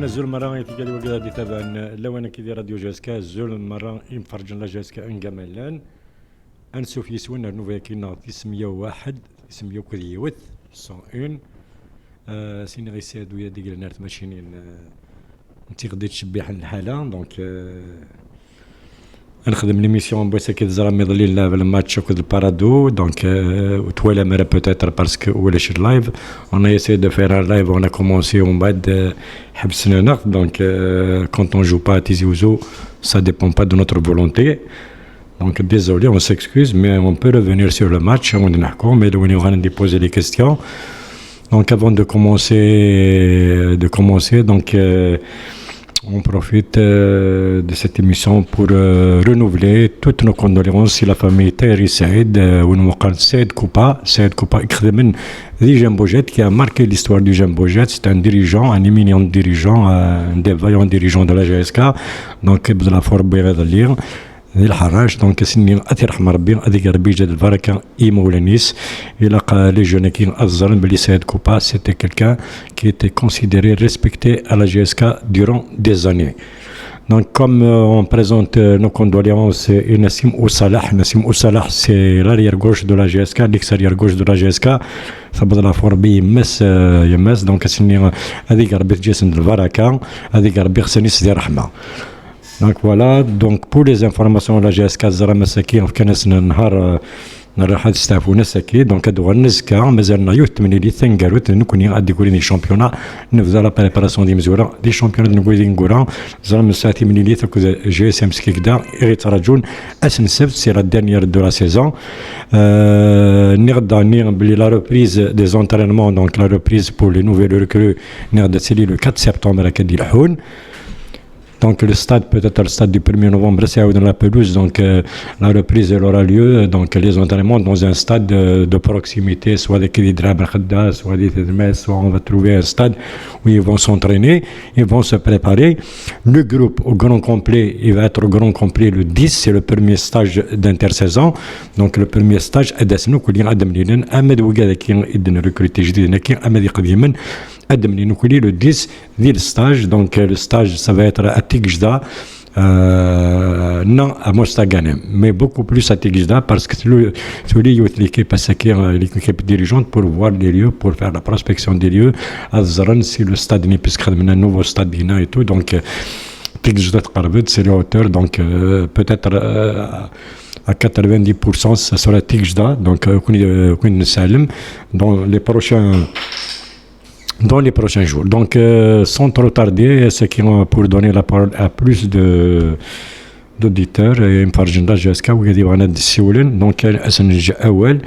انا زول مره يتقال لي وقاعد يتابع لو انا كي راديو جاسكا زول مره يفرج لنا جاسكا ان جمالان انسوف يسوينا نوفا كينا 901 900 101 سيني غيسادو يا ديك النار ماشيين انت غدي تشبيح الحاله دونك نخدم ليميسيون بويسا كي تزرا ميضلي لا الماتش كود البارادو دونك توالى مرة بوتيتر باسكو ولاش اللايف اون ايساي دو فير ان لايف اون كومونسي ومن بعد حبسنا ناخذ دونك كونت اون جو با تيزي وزو ça dépend pas de notre volonté donc désolé on s'excuse mais on peut revenir sur le match on نحكوا mais on va nous poser les questions donc avant de commencer donc on profite de cette émission pour renouveler toutes nos condoléances si la famille Taheri Saïd ou Saïd Koupa Ikhdemen di Jamboujet qui a marqué l'histoire du Jamboujet. C'est un dirigeant, un éminent dirigeant, un des vaillants dirigeants de la GSK. Donc, de la forbe lire. الحراج دونك سني اثير رحم ربي هذيك ربي جاد البركه اي مولانيس الى قال لي جون كي ازرن بلي سيد كوبا سيتي كيلكان كي ايتي كونسيدéré respecté à la GSK durant des années. Donc comme on présente nos condoléances et Nassim Oussalah c'est l'arrière gauche de la GSK, l'extérieur gauche de la GSK. فبدا لا فوربي يمس دونك سني هذيك ربي تجسن البركه هذيك ربي خصني سدي رحمه. Donc voilà, donc pour les informations de la GSK Zara Masaki on كان نهار راح تستعفونا ساكي دونك هادو غنزكا مازالنا يوت من اللي ثنقالوت نكوني غادي كوريني شامبيونا نبدا لا بريباراسيون دي مزوره دي شامبيونا نقولي نقولها زرا من ساعتي من اللي تاكو جي اس ام سكي كدا يتراجون اسن السبت سي لا ديرنيير دو لا سيزون نغدا بلي لا ريبريز دي زونترينمون دونك لا ريبريز بور لي نوفيل ريكرو نغدا سيلي لو 4 سبتمبر كدي الحون. Donc le stade, peut-être le stade du 1er novembre, c'est dans la pelouse, donc la reprise elle aura lieu, donc les entraînements dans un stade de proximité, soit des Kididra Khadda, soit des Tedmes, soit on va trouver un stade où ils vont s'entraîner, ils vont se préparer. Le groupe au grand complet, il va être au grand complet le 10, c'est le premier stage d'intersaison, donc le premier stage, Adasnou, Koulin Adam Linen, Ahmed Ougada qui est recruté, Ahmed Qadimen, Adam Linoukuli le 10 le stage, donc le stage ça va être à Tigjda, non à Mostaganem, mais beaucoup plus à Tigjda parce que l'équipe dirigeante pour voir les lieux, pour faire la prospection des lieux, à Zaran si le stade n'est plus un nouveau stade d'Ina et tout, donc Tigjda c'est la hauteur, donc peut-être à 90% ça sera Tigjda, donc dans les prochains jours. Donc, sans trop tarder, ceux qui ont pour donner la parole à plus d'auditeurs, Mfarjenda GSK, où il y a des vannes de Séoulin, donc, SNJ Awel,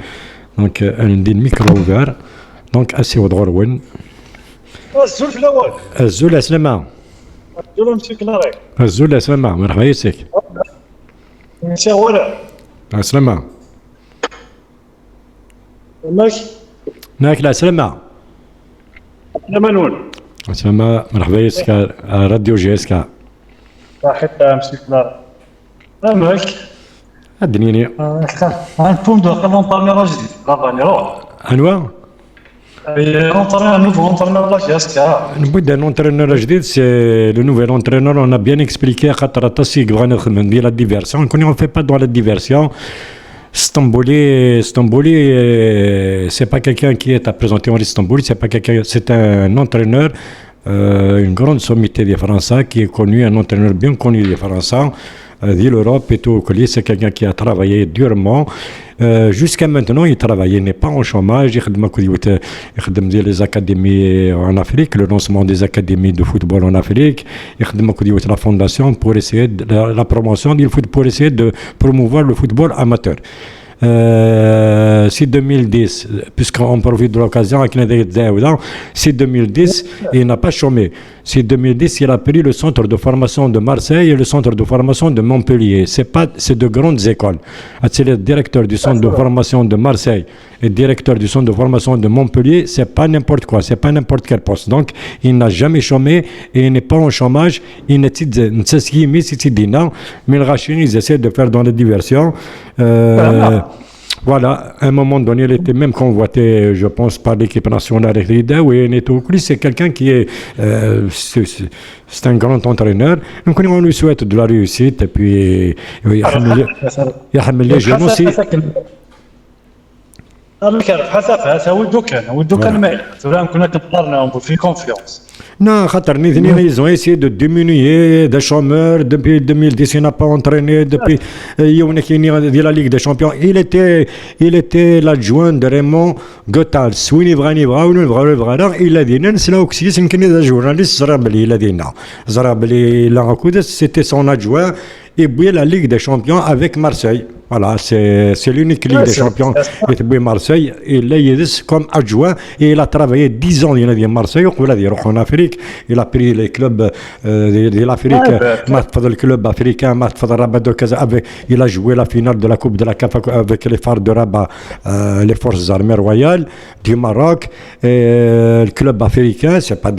donc, un micro ouvert, donc, assez au droit, Wen. الزول في الاول الزول اسلمة الزول مسك ناري الزول اسلمة مرحبا يسك مسا ولا اسلمة ماشي ناكل اسلمة انا منون اسلمة مرحبا يسك راديو GSK حتى مسك ناري ماشي الدنيا غنكون داخل نطرنا جديد غادي نروح انواع نبدا لونترينور جديد سي لو نوفيل اونترينور اون ا بيان اكسبليكي خاطر تاسي بغا نخدم ندير لا ديفيرسيون كوني اون في با دون لا ديفيرسيون Stambouli, c'est pas quelqu'un qui est à présenter en Istanbul, c'est pas quelqu'un, c'est un entraîneur, une grande sommité des Français qui est connu, un entraîneur bien connu des Français, de l'Europe et tout. C'est quelqu'un qui a travaillé durement. Jusqu'à maintenant, il travaille, il n'est pas en chômage. Il fait les académies en Afrique, le lancement des académies de football en Afrique. Il fait la fondation pour essayer la promotion du football, pour essayer de promouvoir le football amateur. C'est 2010, puisqu'on profite de l'occasion, c'est 2010 et il n'a pas chômé. C'est 2010, il a pris le centre de formation de Marseille et le centre de formation de Montpellier. C'est de grandes écoles. C'est le directeur du centre de formation de Marseille et directeur du centre de formation de Montpellier, c'est pas n'importe quoi, c'est pas n'importe quel poste. Donc, il n'a jamais chômé et il n'est pas en chômage. Il n'est mais il essaie de faire dans la diversion. Voilà, à un moment donné, il était même convoité, je pense, par l'équipe nationale. Et tout. C'est quelqu'un qui est, c'est un grand entraîneur. Donc on lui souhaite de la réussite et puis يحمل les jeunes aussi. كان حسافة ودو كان ما يلعب كنا كنقارناهم في كونفيونس. Non, ils ont essayé de diminuer des chômeurs depuis 2010. Il n'a pas entraîné depuis de la Ligue des Champions. Il était l'adjoint de Raymond Goethals. Il a dit, c'est là aussi, c'est un journaliste, c'était son adjoint. Et puis la Ligue des Champions avec Marseille. Voilà, c'est l'unique Ligue des Champions. Et puis Marseille, il est comme adjoint et il a travaillé 10 ans à Marseille. En Afrique, il a pris les clubs de l'Afrique, le club africain, il a joué la finale de la Coupe de la CAF avec les phares de Rabat, les forces armées royales du Maroc. Et le club africain, c'est pas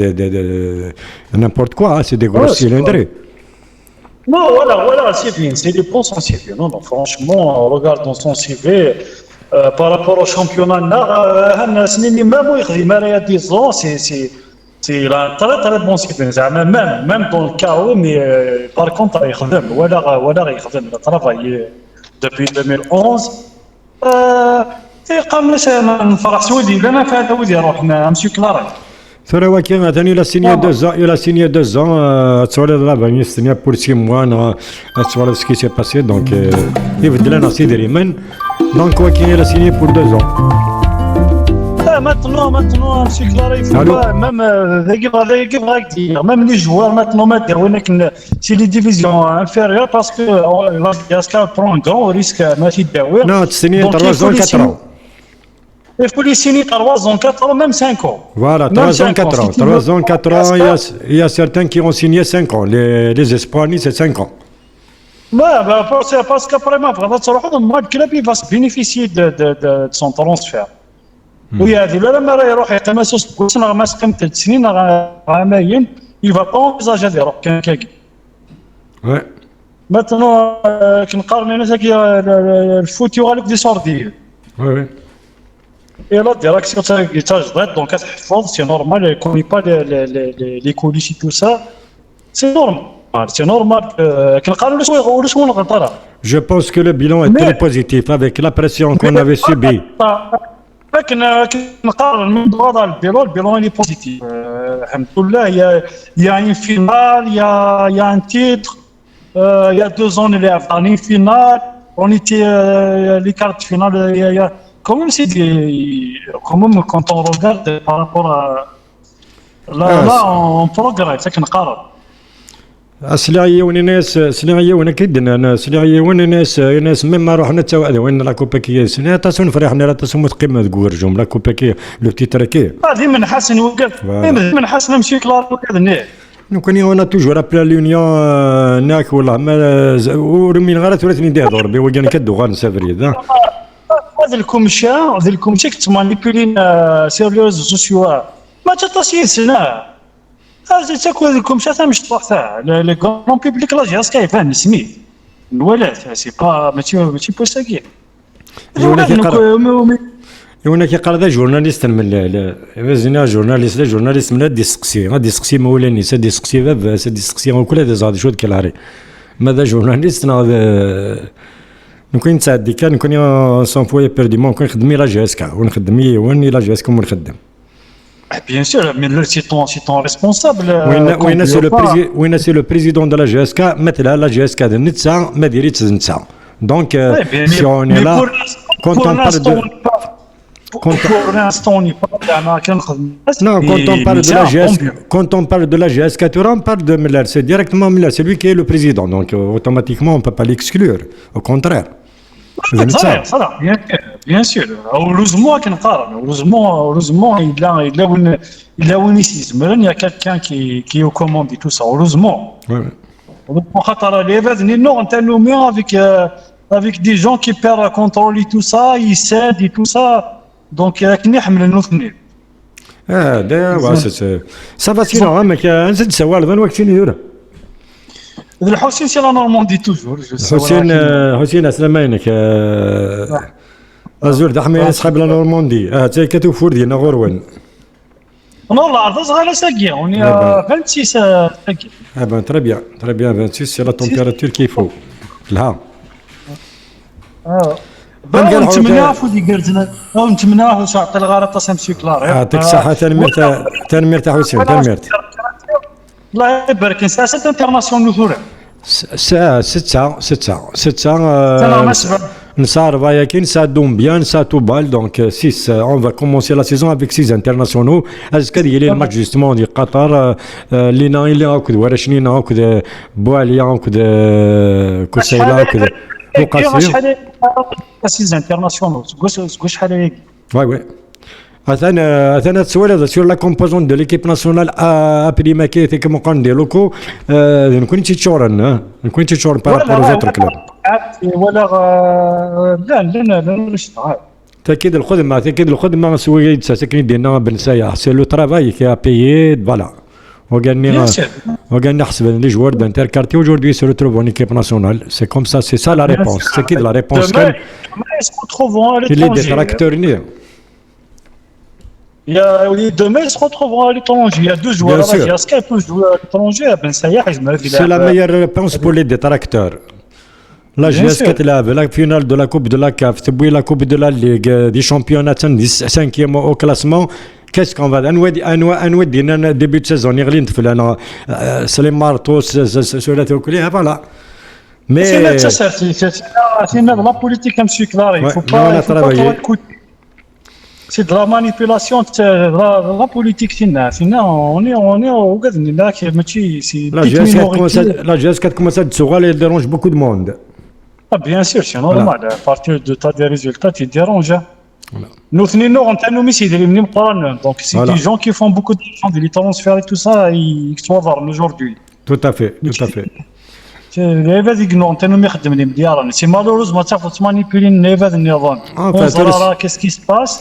n'importe quoi, c'est des gros cylindres. Non, voilà, c'est bien, c'est des bons son CV. Non, franchement, en regardant son CV, par rapport au championnat, même il y a 10 ans, c'est un très bon CV. Même dans le chaos, mais par contre, il a travaillé depuis 2011. قام نفرح سويدي لنا في هذا ودي روح نمشي كلاري. Il a signé 2 ans. Il a signé 2 ans. Il a signé pour 6 mois. C'est ce qui s'est passé. Donc, il veut dire que donc, il a signé pour 2 ans. Maintenant, M. Clary, même les joueurs, maintenant, c'est les divisions inférieures parce que la prend un grand risque. Non, tu signes 3 ans, 4 ans. Il faut les signer 3 ans, 4 ans, même 5 ans. Voilà, 3 ans, 4 ans. 3 ans, 4 ans, il y a certains qui ont signé 5 ans. Les espoirs, c'est 5 ans. Parce qu'après, le club il va se bénéficier de son transfert. Oui, il ne va pas envisager de reprendre. Ouais. Maintenant, le foot, il y aura des sorties. Oui. Et la direction donc c'est normal, elle ne connaît pas les coulisses et tout ça. C'est normal que je pense que le bilan est très positif avec la pression qu'on avait subie. Le bilan est positif. Il y a une finale, il y a un titre. Il y a 2 ans, il y a une finale. On était les quarts de finale. Quand même, quand on regarde par rapport à. Là, on progresse, c'est qu'on قارن. الناس مما رحنا تا وين لا كوبا كي سنه تاسون فرحنا لا تاسون متقيمه تقول لا كوبا كي لو تيتركي هذه من حسن وقف من حسن مشي كلار وكذا كان انا توجور ابلا لونيون ناك والله ما ورمي غير ثلاثني دهور بي وكان كدو غنسافر ذا هذا الكومشا كتمانيبيلين سيريوز سوسيو ما تتصير سنه هذا تاكل الكومشا مش طاحتها لي كون بيبليك لا جاس كيفان سميت الولاد سي با ماشي بوساكي وانا كيقرا ذا جورناليست من زينا جورناليست من غادي يسقسي مولاني سادي يسقسي باب سادي يسقسي كل هذا زاد شو كالعري ماذا جورناليست نكون نتعدي كان نكون سون فوي بيرديمون كون نخدمي لا جي اس كا ونخدمي وني لا جي اس كوم نخدم Bien sûr, mais c'est ton responsable. Oui, c'est le président de la GSK. Maintenant, la GSK de Nitsa, Mediritz de Nitsa. Donc, si on est là, quand on parle de. Pour l'instant, on n'est pas non, quand on parle de la GSK, on parle de Miller. C'est directement Miller, c'est lui qui est le président. Donc, automatiquement, on ne peut pas l'exclure. Au contraire. صراحة bien sûr heureusement il a un ici il y a quelqu'un qui est aux commandes et tout ça heureusement خاطر les avec des gens qui perdent le contrôle et tout ça ils cèdent et tout ça donc كي يحمل النثنين ça va sinon ما كنزيد سوال ذا وقت فين يدور الحسين سي لا نورماندي توجور حسين اسلامينك ازول دحمي صحاب لا نورماندي تاي كتوفور ديالنا غروان Non, la Ardèche, elle est saguée. On est à 26 saguée. Ah ben très bien 26 c'est la température qu'il faut là نتمنى فودي قرزنا نتمنى شاط الغارة تسمسي كلار يعطيك الصحة تنمرتاح حسين تنمرت الله يبارك ساعة انترناسيونال ثورة ساعة ستة Nsar Vayakin, ça donne bien, ça tout balle. Donc 6, on va commencer la saison avec 6 internationaux. Est-ce qu'il y a le match justement du Qatar Lina, il y a beaucoup de Warashni, beaucoup de Bouali, beaucoup de Koussaïla, beaucoup de Boukassir. 6 internationaux. Oui, oui. Attends, sur la composante de l'équipe nationale après ma quête et comme on dit locaux, nous connaissons par rapport aux autres clubs. ولا لا نشتغل تأكيد الخدمة سوية ساكنين ديالنا بن سايح سي لو ترافاي كي ابيي فوالا وقالنا حسب لي جوار d'interquartier aujourd'hui se retrouvent en équipe nationale c'est comme ça c'est ça la réponse c'est qui la réponse demain ils se retrouveront à l'étranger les détracteurs demain ils se retrouveront à l'étranger il y a deux joueurs qui peuvent jouer à l'étranger Ben Saïh c'est la meilleure réponse pour les détracteurs. La GSK تلعب la finale de la Coupe de la CAF, تبوي la Coupe de la Ligue des championnats 5e au classement. Qu'est-ce qu'on va نودي début de saison يغلي نتفل انا سليم مارتوس سولات وكلها فوالا mais c'est la politique comme c'est clair il faut pas c'est de la manipulation de la politique on est au gaz là qui ماشي c'est la GSK commence à elle dérange beaucoup de monde. Ah, bien sûr, c'est normal. À partir de des résultats, tu déranges. Nous, donc c'est des gens qui font beaucoup d'argent, des transferts et tout ça, ils sont voir aujourd'hui. Tout à fait. C'est malheureusement ça faut se manipuler qu'est-ce qui se passe?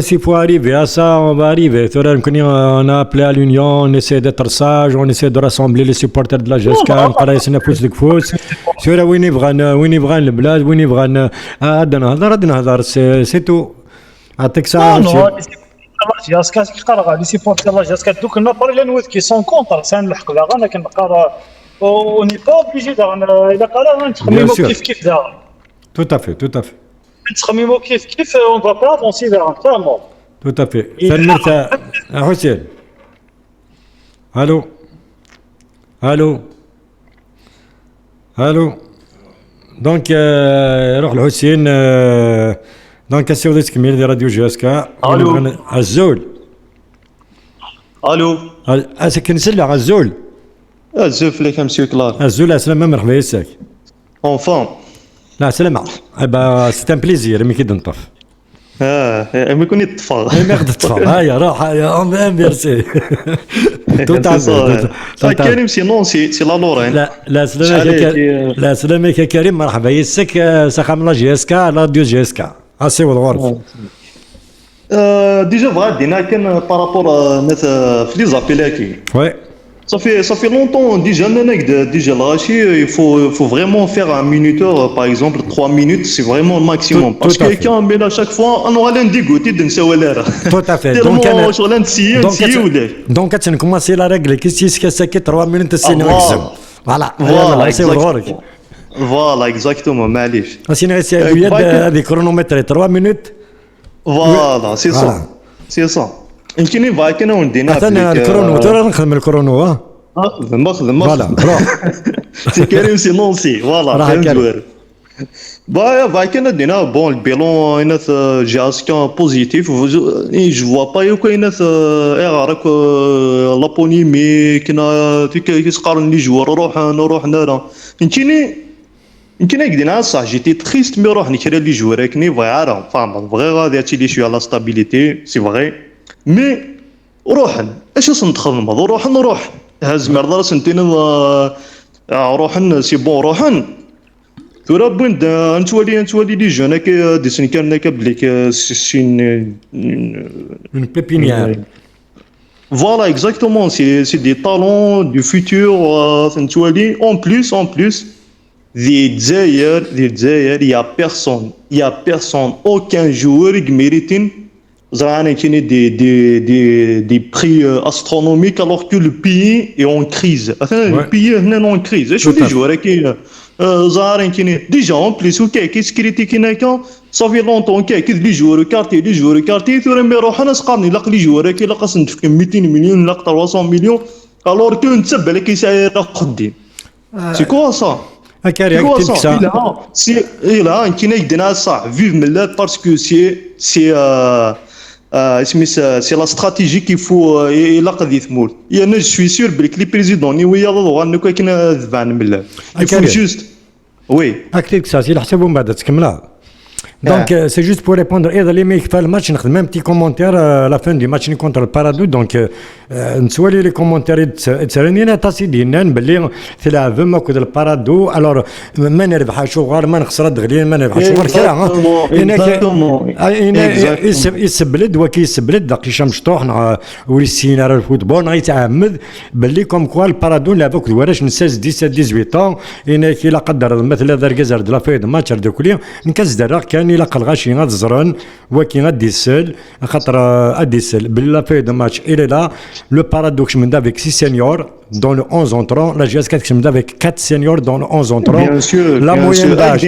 S'il faut arriver à ça, on va arriver. On a appelé à l'union, on essaie d'être sage, on essaie de rassembler les supporters de la GSK, on essaie de plus de فوز. وين يبغى البلاد وين يبغى هذا سي تو. يعطيك الصحة. لا GSK كيقرا لي سيبورتر لا GSK دوك النفر اللي نوث كي سون كونتر سان الحق دابا لكن نقرا اون ني با اوبليجي الا قرا نتخمموا كيف دابا. Tout à fait. نتخمموا كيف on va pas avancer vers un terme. Tout à fait. تنمرت حسين. الو دونك روح الحسين دونك السيودي تكميل ديال راديو GSK الزول الو كنسلع الزول فيك مسيو كلار الزول سلامة مرحبا يساك اونفون لا سلامة سي ان بليزير مي كي نطف ما كوني تطفى ما غد تطفى هيا روح هيا ميرسي كريم سينون سي لا لورين لا سلامك يا كريم مرحبا يسك سخام لا GSK راديو GSK اسي والغرف ديجا فغا دينا كان بارابور في لي زابيلاكي وي Ça fait longtemps déjà déjà là il faut vraiment faire un minuteur par exemple 3 minutes c'est vraiment le maximum parce que quand on met à chaque fois on aura l'un dégoûté de نسوالها tout à fait donc quand commencer la règle qu'est-ce que c'est que 3 minutes c'est maximum voilà c'est الغرق voilà exactement معليش سينا سي هذه كرونومتر 3 minutes voilà c'est ça يمكن فايكن وندينا انا الكرونو ترى نخدم الكرونو خدم فوالا سي كريم سي نونسي فوالا فهمت فايكن دينا بون البيلون هنا GSK بوزيتيف جو فوا با يو كاين راك لابونيمي كنا كيسقارن لي جوار نروح نرا يمكن هكذا صح جيتي تريست مي روح نكرا لي جوار كني فايرا فاهم فغي غادي هاتي لي شويه على ستابيليتي سي فغي مي روحن اش نتخدم نروح هاز مرضى سنتين روحن سي بون روحن ثورا بوين نتولي لي جون هكا دي سن كان هكا بليك سين اون بيبينيير فوالا اكزاكتومون سي دي طالون دو فيتور نتولي اون بليس دي الجزائر يا بيرسون اوكان جوور ميريتين زعما كاين دي بري استرونوميك الوغ كو لو بيي اي اون كريز البيي هنا اون كريز شو دي جوار كاين زعما كاين ديجا اون بليس وكاين سكريتيكينا كان صافي لونطون كاين لي جوار كارتي ثورا مي روح انا سقارني لاق لي جوار كاين لاق ندفك 200 مليون لاق 300 مليون الوغ كو نتسبى لك يساير قدين سي كوا صا كاري اكتب سا إلا كاين يدنا صح فيف من لا باسكو سي اسمي سي لا استراتيجي كي فو الى قد يثمر انا جو سوي سور بليك لي بريزيدون ني ويا ضوغان كاين ذبان من لا يفو جوست وي اكتب سا سي الحساب ومن بعد تكملها Donc, c'est juste pour répondre. Et dans les mecs qui font le match, on a même petit commentaire à la fin du match contre le Paradou. Donc, nous les commentaires de Serenina, Tassidine, Belin, c'est la veuve de le Paradou. Alors, man يربح شغل ما نخسر الدغلين ما نربح شغل كذا يسبلد وكي يسبلد داك هشام شطوح ولي السيناريو الفوتبول يتعمد باللي كوم كوا البارادو لعبوك دوراش من 16 17 18 كي لا قدر مثل هذا الجزر د لا فايد ماتش دوكلي نكز دراك كان الا قلغاشي غاد زران وكي غادي يسال خاطر غادي يسال بلا فايد ماتش الى لا لو بارادوكس من دافيك 6 سينيور dans le 11 entrants, la GS4 qui se avec 4 seniors dans le 11 entrants. Bien sûr, la moyenne d'âge.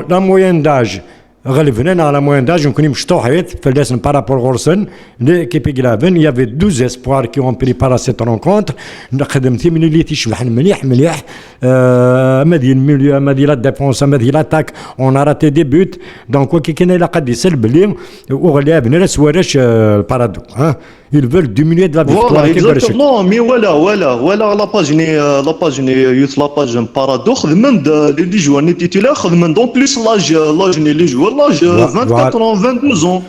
La moyenne d'âge. غلبنا على موين داج نكون مشطوحيت فلاسن بارابور غورسن ليكيبي كلافن يافي 12 اسبوار كي اون بريبارا سيت رونكونتر خدمتي من اللي تيشبح مليح مادي الميليو مادي لا ديفونس مادي لاتاك اون راتي دي بوت دونك وكي كان الا قد يسلب لي وغلابنا لا سوارش البارادو ها ils veulent diminuer de la victoire exactement mais voilà la page youth la page Parado خدمن لي جوار تيتيلا خدمن دون بليس لاج لي جوار l'âge 24 ans, 22 ans.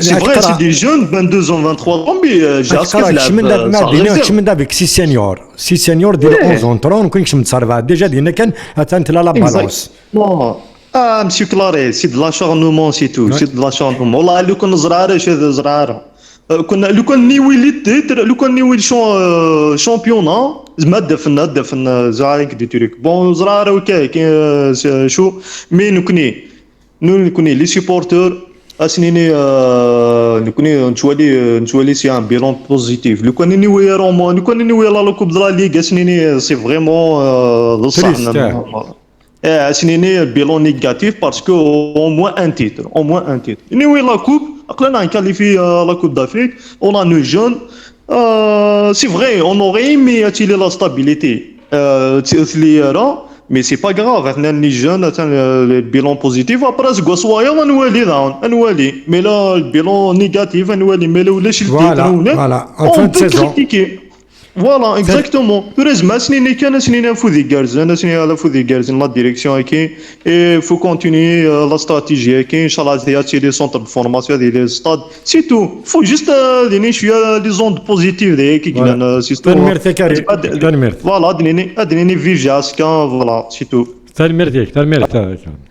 C'est vrai, c'est des jeunes, 22 ans, 23 ans, mais j'ai acheté avec 6 seniors. 6 seniors, dès 11 ans, on connaît que je me servais. Déjà, il y a qu'un atteint la balance. Non. Monsieur Claré, c'est de l'acharnement, c'est tout. C'est de l'acharnement. والله لو كان زرعه هذا زرعه. كنا لو كان نيوي لي لو كان نيوي شامبيونا ما دفن زعايك دي توريك بون زرعه وكاين شو مي نكوني لي سيبورتور اسنيني نكوني نتولي سي ان بيلون بوزيتيف لو كان نيوي رومون لو كان نيوي لا كوب دلا ليغ اسنيني سي فريمون بصح اسنيني بيلون نيجاتيف باسكو او موان ان تيتر نيوي لا كوب عقلنا نكاليفي لا كوب دافريك اون ا نو جون سي فري اون اوري مي اتيلي لا ستابيليتي تيثلي راه mais c'est pas grave احنا les jeunes le bilan positif après ce غوصوايا نولي mais là le bilan négatif نولي mais là ولاش voilà en fin de saison Voilà, exactement. Heureusement, سنين فوذي جارزن سنين فوذي جارزن لا ديريكسيون هكي et faut continuer la stratégie هكي ان شاء الله هاتي لي سونتر دو فورماسيون ديال لي ستاد سي تو فو جوست ديني شويه لي زوند بوزيتيف ديك كي سيستو تنميرت فوالا ديني فيف جاسكا فوالا سي تو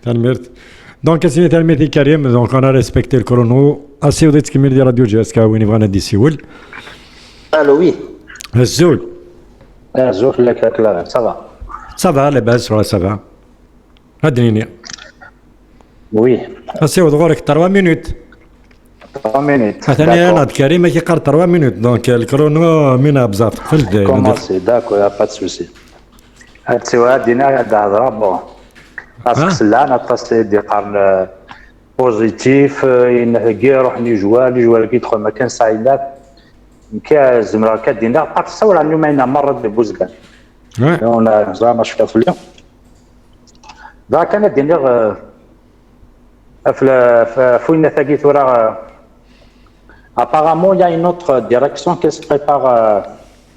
تنميرت دونك سيدي تلميذي كريم دونك انا ريسبكتي الكرونو اسي وديت كميل ديال راديو جاسكا وين بغانا ندي سيول الو وي الزول لك لا صافا لاباس ولا صافا هادنيني وي اسي ودغورك 3 مينوت مثلا انا كريم كيقرا 3 مينوت دونك الكرونو مينا بزاف قفل كومونسي داكو يا با سوسي هاد سوا دينا هاد الهضره بون خاصك لا نتصل دي قرن بوزيتيف ينهكي روح لي جوال كيدخل مكان سايلات كا زمرا كدينا بقات تصور عنو معنا مره بوزكان انا زعما شفت في اليوم ذاك انا دينا فوين ثاقيت ورا apparemment il y a une autre direction qui se prépare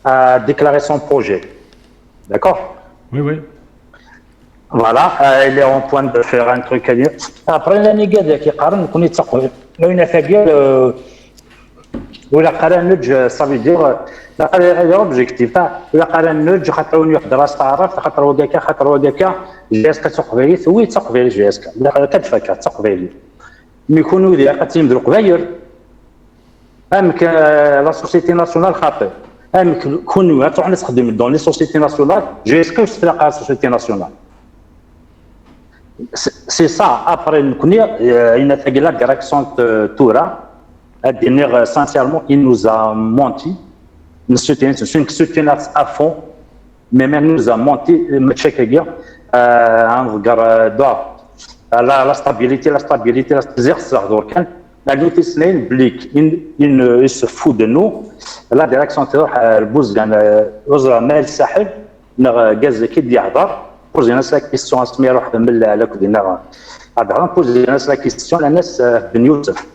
à déclarer son projet d'accord oui voilà il est en point de faire un truc après l'année قاعد كيقارن كون يتسقف وين ثاقيت ولا قرا نوج صافي دير لا قرا لوبجيكتيف ولا قرا نوج خاطر واحد راس تعرف خاطر وكاكا جاس كتسوق فيلي ثوي تسوق فيلي جاسك لا كتفكر تسوق فيلي مي يكونوا ديال قاتلين درك غير امك لا سوسيتي ناسيونال خاطر كون تروح نخدم دون لي سوسيتي ناسيونال GSK واش تلاقى سوسيتي ناسيونال سي سا ابري نكوني اين تلاقي لا ديريكسيون تورا الدينيغ سانسيرمون il nous a menti soutien à fond mais même nous a menti متشكيا نقدر la stabilité زير دور كان قالوا تسنين بليك إن se fout de nous la direction تروح البوزغان وزراء مال الساحل غاز كي يهضر بوزي ناس لا كيستيون اسمي روح من على كدينا هضر بوزي ناس لا كيستيون الناس بن يوسف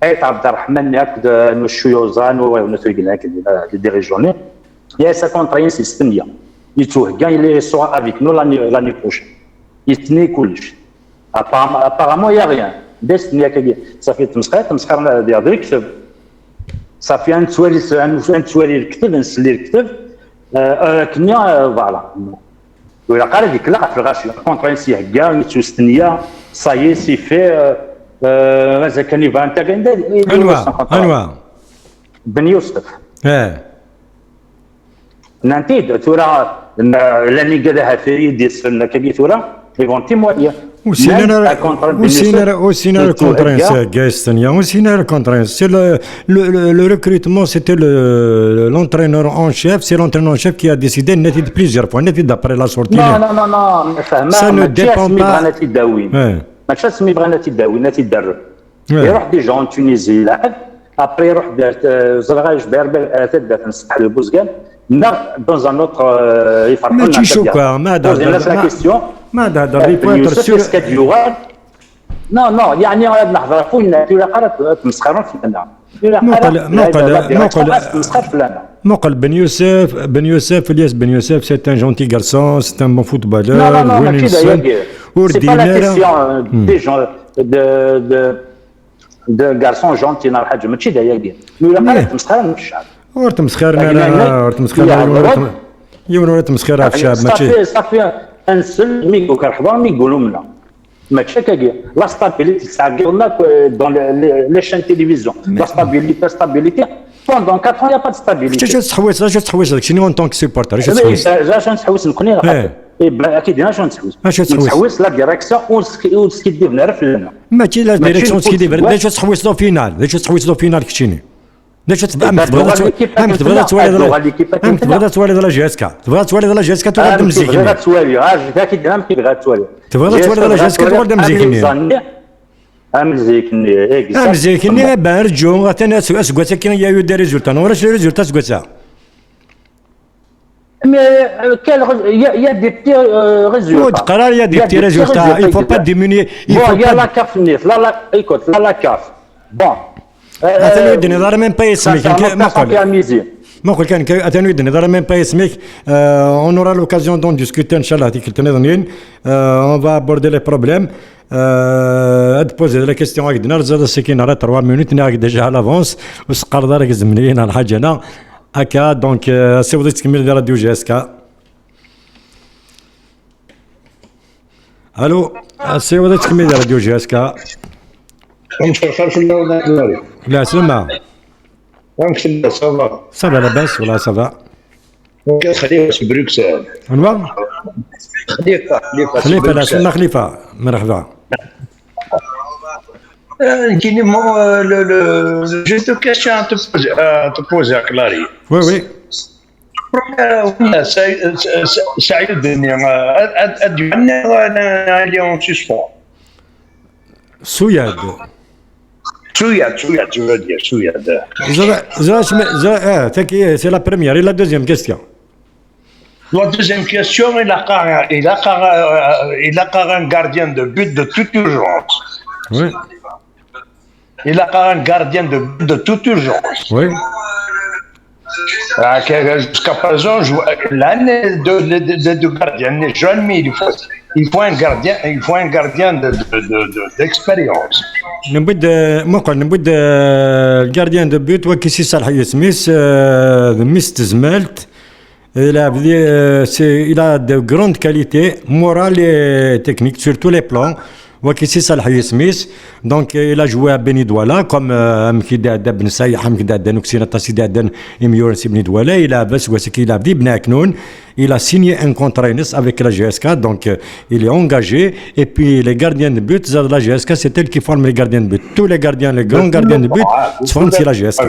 اي عبد الرحمن ياك نشو يوزان ونتويقنا كدينا ديريجوني يا سا كونترين سيستميا يتوه كاع لي سوا افيك نو لاني بروشين يتني كلش apparemment il y a rien دستني هكا صافي تمسخر ديال الكتب صافي نتوالي الكتب نسلي الكتب كنيا فوالا ولا قال ديك لا في الغاشيه كونترينسي كاع نتوستنيا صاي سي في مازال كان يبان انت انواع بن يوسف نانتي تورا لاني قالها في يدي السنه كي تورا يفون تيمويا aussi le contrainte Gaëstania aussi le contrainte c'est le recrutement c'était l'entraîneur en chef c'est l'entraîneur en chef qui a décidé net plusieurs fois net d'après la sortie non ça ne dépend pas ما تشاش سمي بغى ناتي داوي ناتي يدرب يروح ديجا اون تونيزي يلعب ابري يروح زرغاج بربر تبدا نصح له بوزكان دون ان اوتر يفرحوا ماشي شوكا ما هذا ريبورتر سور سكاديوغال نو يعني نحضر فينا في قرات تمسخرون فينا مقل بن يوسف الياس بن يوسف سي ان جونتي غارسون سي ان بون فوتبالور اوردينير دي جون de garçon gentil dans الحاجه ماشي داير ولا قالت تمسخر من الشعب تمسخر في الشعب ماشي صافي انسل ميكو كرحبا ميقولوا لنا ماشي كاع لا ستابيليتي ساعقنا دون لي شين تيليفزيون لا ستابيليتي pendant 4 ans il y a pas de stabilité اش تحوس داك شنو اون طونك سيبورتر اش تحوس اش نحوس نكوني اكيد اش نحوس لا ديريكسيون وسكي دير نعرف لنا ماشي لا ديريكسيون سكي دير باش تحوس لو فينال باش تحوس لو فينال كشيني باش تبغى توالي لا جي اس كا تبغى توالي لا جي اس كا تقعد مزيكني تبغى توالي هاك دينا كيبغى توالي تبغى توالي لا جي اس كا تقعد مزيكني مزيكني بارجو انا اسكوتا كاين يا يو دي ريزولتا نورش لي ريزولتا اسكوتا quel il y a des petits résultats il y a des petits résultats il faut pas diminuer il y a la CAF là écoute là la CAF bon اتنويد نظر من بايس ما قول كان اتنويد نظر من بايس ميك on aura l'occasion d'en discuter inchallah هذيك التنظيم on va aborder les problèmes تبوزي لا كيستيون هكذا نرزاد السكين راه 3 مينوت ناك ديجا على لافونس وسقر دارك زمنيين على الحاجه انا هكا دونك سي بغيتي تكمل ديال راديو جي اس كا الو سي بغيتي تكمل ديال راديو جي اس كا لا سلمى صافا لاباس ولا صافا خليفه في بروكسل انوا خليفه لا سلمى خليفه مرحبا j'ai deux questions à te poser, Clary. Oui. سعيد اليوم suspend. Souyad, je veux dire, Souyad. C'est la première. Et la deuxième question? La deuxième question, il a un gardien de but de toute urgence. Oui. Il a un gardien de but de toute urgence. Oui. Jusqu'à présent, l'année de gardien n'est jeune, mais il faut un gardien d'expérience. نبدا الجارديان دو بوت وكيسي صالح يسميس ميست زمالت il a de grandes qualités morales et techniques sur tous les plans وكيسي صالح سميث دونك الى جوا بني دوالا كوم مكيدا بن سايح مكيدا نوكسينا تاسيدا دن اميورنسي بني دوالا الى بس وسكي لا دي بناكنون il a signé un contrat avec la GSK, donc il est engagé. Et puis les gardiens de but, la GSK, c'est elle qui forme les gardiens de but. Tous les gardiens, les grands gardiens de but, sont c'est la GSK.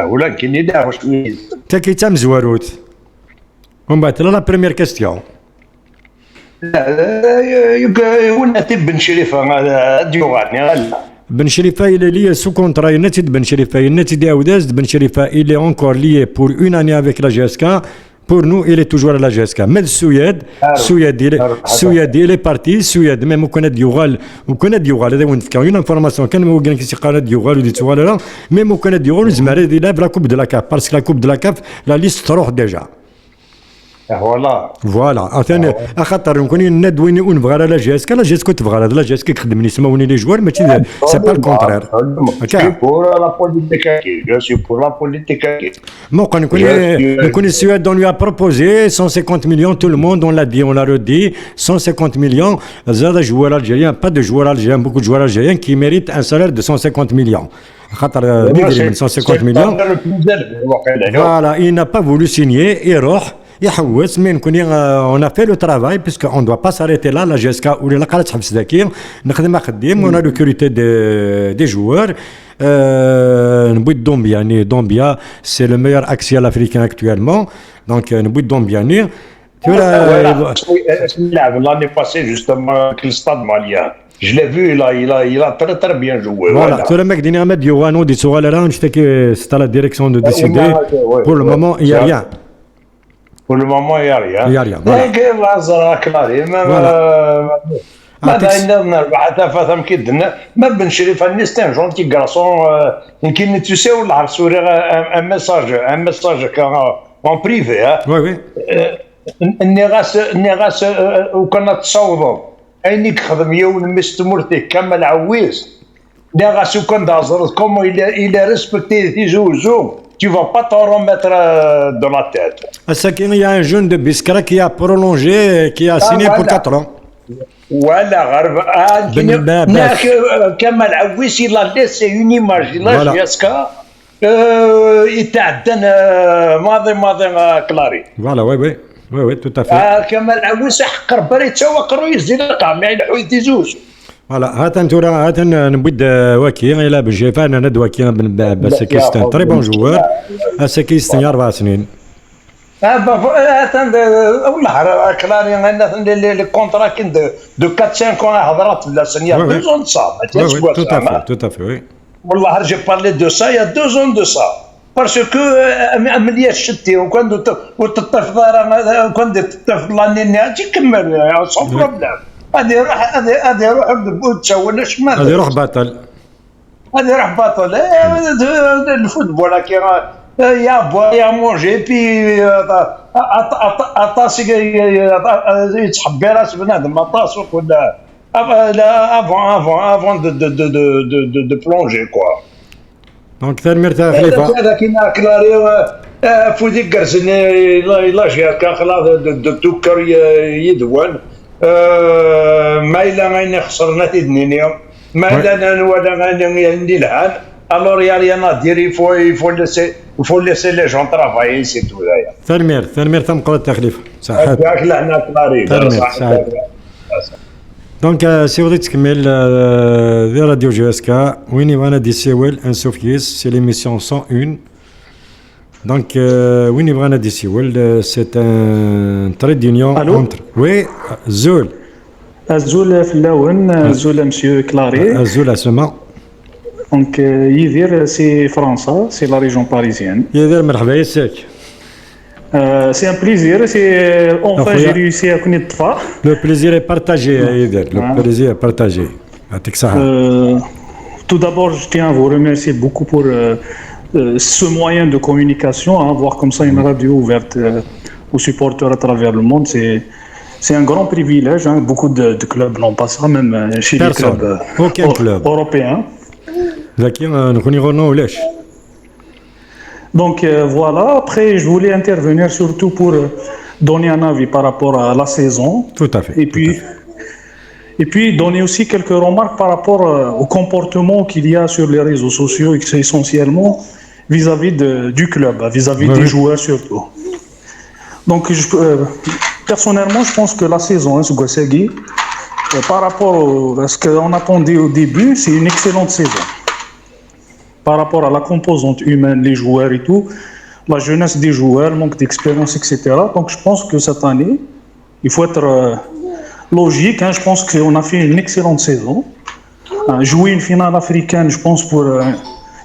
ولكن إذا T'as qui t'aimes Zouarout? On va te la première question. ولات بن شريفه ديوغاني Ben Cherifa, il est lié sous contrat. Ben Cherifa, il est lié Ben Cherifa, il est encore lié pour une année avec la GSK. Pour nous, il est toujours à la GSK. Mais Souyed, il est parti. Souyed, même on connaît Diogal, une information, quand on connaît qui s'est Diogal ou des Touala, même on connaît Diogal, il lève la Coupe de la CAF. Parce que la Coupe de la CAF, la liste trop déjà. Voilà. Enfin, à خاطر نكون ندويني ونبغى لا جيسك لا جيسك تبغى لا جيسك يخدمني يسموني لي جوار ماشي سي با الكونترير. pour la politique, je suis pour la politique. Quand نكون السويد on lui a proposé 150 millions, tout le monde on l'a dit, on l'a redit, 150 millions. زاد joueur algérien, pas de joueurs algériens, beaucoup de joueurs algériens qui méritent un salaire de 150 millions. خاطر 150 millions. Voilà, il n'a pas voulu signer et روح يحوس من كوني on a fait le travail puisque on doit pas s'arrêter là la GSK ولا لا قالت حبس ذاكير نخدم خديم on a recruté des joueurs نبوي دومبياني دومبيا c'est le meilleur axial africain actuellement donc نبوي دومبياني l'année passée justement avec le stade malien. Je l'ai vu, il a très très bien joué. Voilà. Tout le mec dit Ahmed Yoano dit Soualera, c'est à la direction de décider. Pour le moment, il n'y a rien. Pour le moment, il n'y a rien. Il n'y a rien. ما بن شريف الناس تاع جونتي غارسون يمكن تساو ولا سوري ان ميساج اون بريفي وي وي النغاس وكنا تصوضوا عينيك خدم يوم مستمرتي كمال عويس نغاس وكان دازر كوم الى ريسبكتي في زوزو tu vas pas t'en remettre dans la tête. Il y a un jeune de Biskra qui a prolongé, qui a signé pour 4 ans. Voilà, Kamal Aouis, il a laissé une image, là, jusqu'à يتعدن ماضي كلاري. Voilà, oui, tout à fait. كمال عويس حقر بريت سوا قرو يزيد القام يعني الحويت يزوج. Voilà, هاتن نبود واكي إلى بجيفان ند واكي بسكيستان تري بون جوار سكيستان 4 سنين. هاتن والله كلاري عندنا لي كونترا كين دو 4 5 هضرات بلا سنيا 2 ans ça. Tout à fait, oui. والله j'ai parlé de ça il y a 2 ans de ça. Parce que عملية شتي وكان وتطفى كان تطفى لاني تكمل sans problème. هذه روح تسوي شمال هذه روح باطل الفوتبول يا بوا يا مونجي بي اطاس يتحبي راس بنادم اطاس ولا avant de plonger quoi. Donc ثاني مرتاح خليفه هذا كيما كلاري فوديك قرسني لا جا كان خلاص الدكتور يدوان ما إلا غير خسرنا تدنيني ما إلا ولا عندي الحال alors il y a rien à dire il faut laisser les gens travailler c'est tout d'ailleurs ثاني ثم قلت تخليف صحيح لا احنا كلاري صح دونك سي بغيت تكمل دي راديو جي اس كا وين يبغانا دي سيويل ان سوفيس سي ليميسيون 101 Donc, oui, Nivrana Dissiwel, c'est un trait d'union entre. Oui, Zoul. Zoul Flaouen, Zoul Monsieur Claré. Zoul Asema. Donc, Yvir, c'est France, c'est la région parisienne. Yvir, merhaba yessek. C'est un plaisir, enfin j'ai réussi à connaître toi. Le plaisir est partagé, Yvir, le plaisir est partagé. Tout d'abord, je tiens à vous remercier beaucoup pour ce moyen de communication, voir comme ça une radio ouverte aux supporters à travers le monde, c'est un grand privilège. Beaucoup de clubs n'ont pas ça, même chez les clubs européens. Donc voilà, après je voulais intervenir surtout pour donner un avis par rapport à la saison. Tout à fait. Et puis donner aussi quelques remarques par rapport au comportement qu'il y a sur les réseaux sociaux, essentiellement vis-à-vis du club, vis-à-vis des joueurs surtout. Donc personnellement, je pense que la saison, Sougassegui, par rapport à ce qu'on attendait au début, c'est une excellente saison. Par rapport à la composante humaine, les joueurs et tout, la jeunesse des joueurs, le manque d'expérience, etc. Donc je pense que cette année, il faut être logique. Je pense qu'on a fait une excellente saison. Jouer une finale africaine, je pense, pour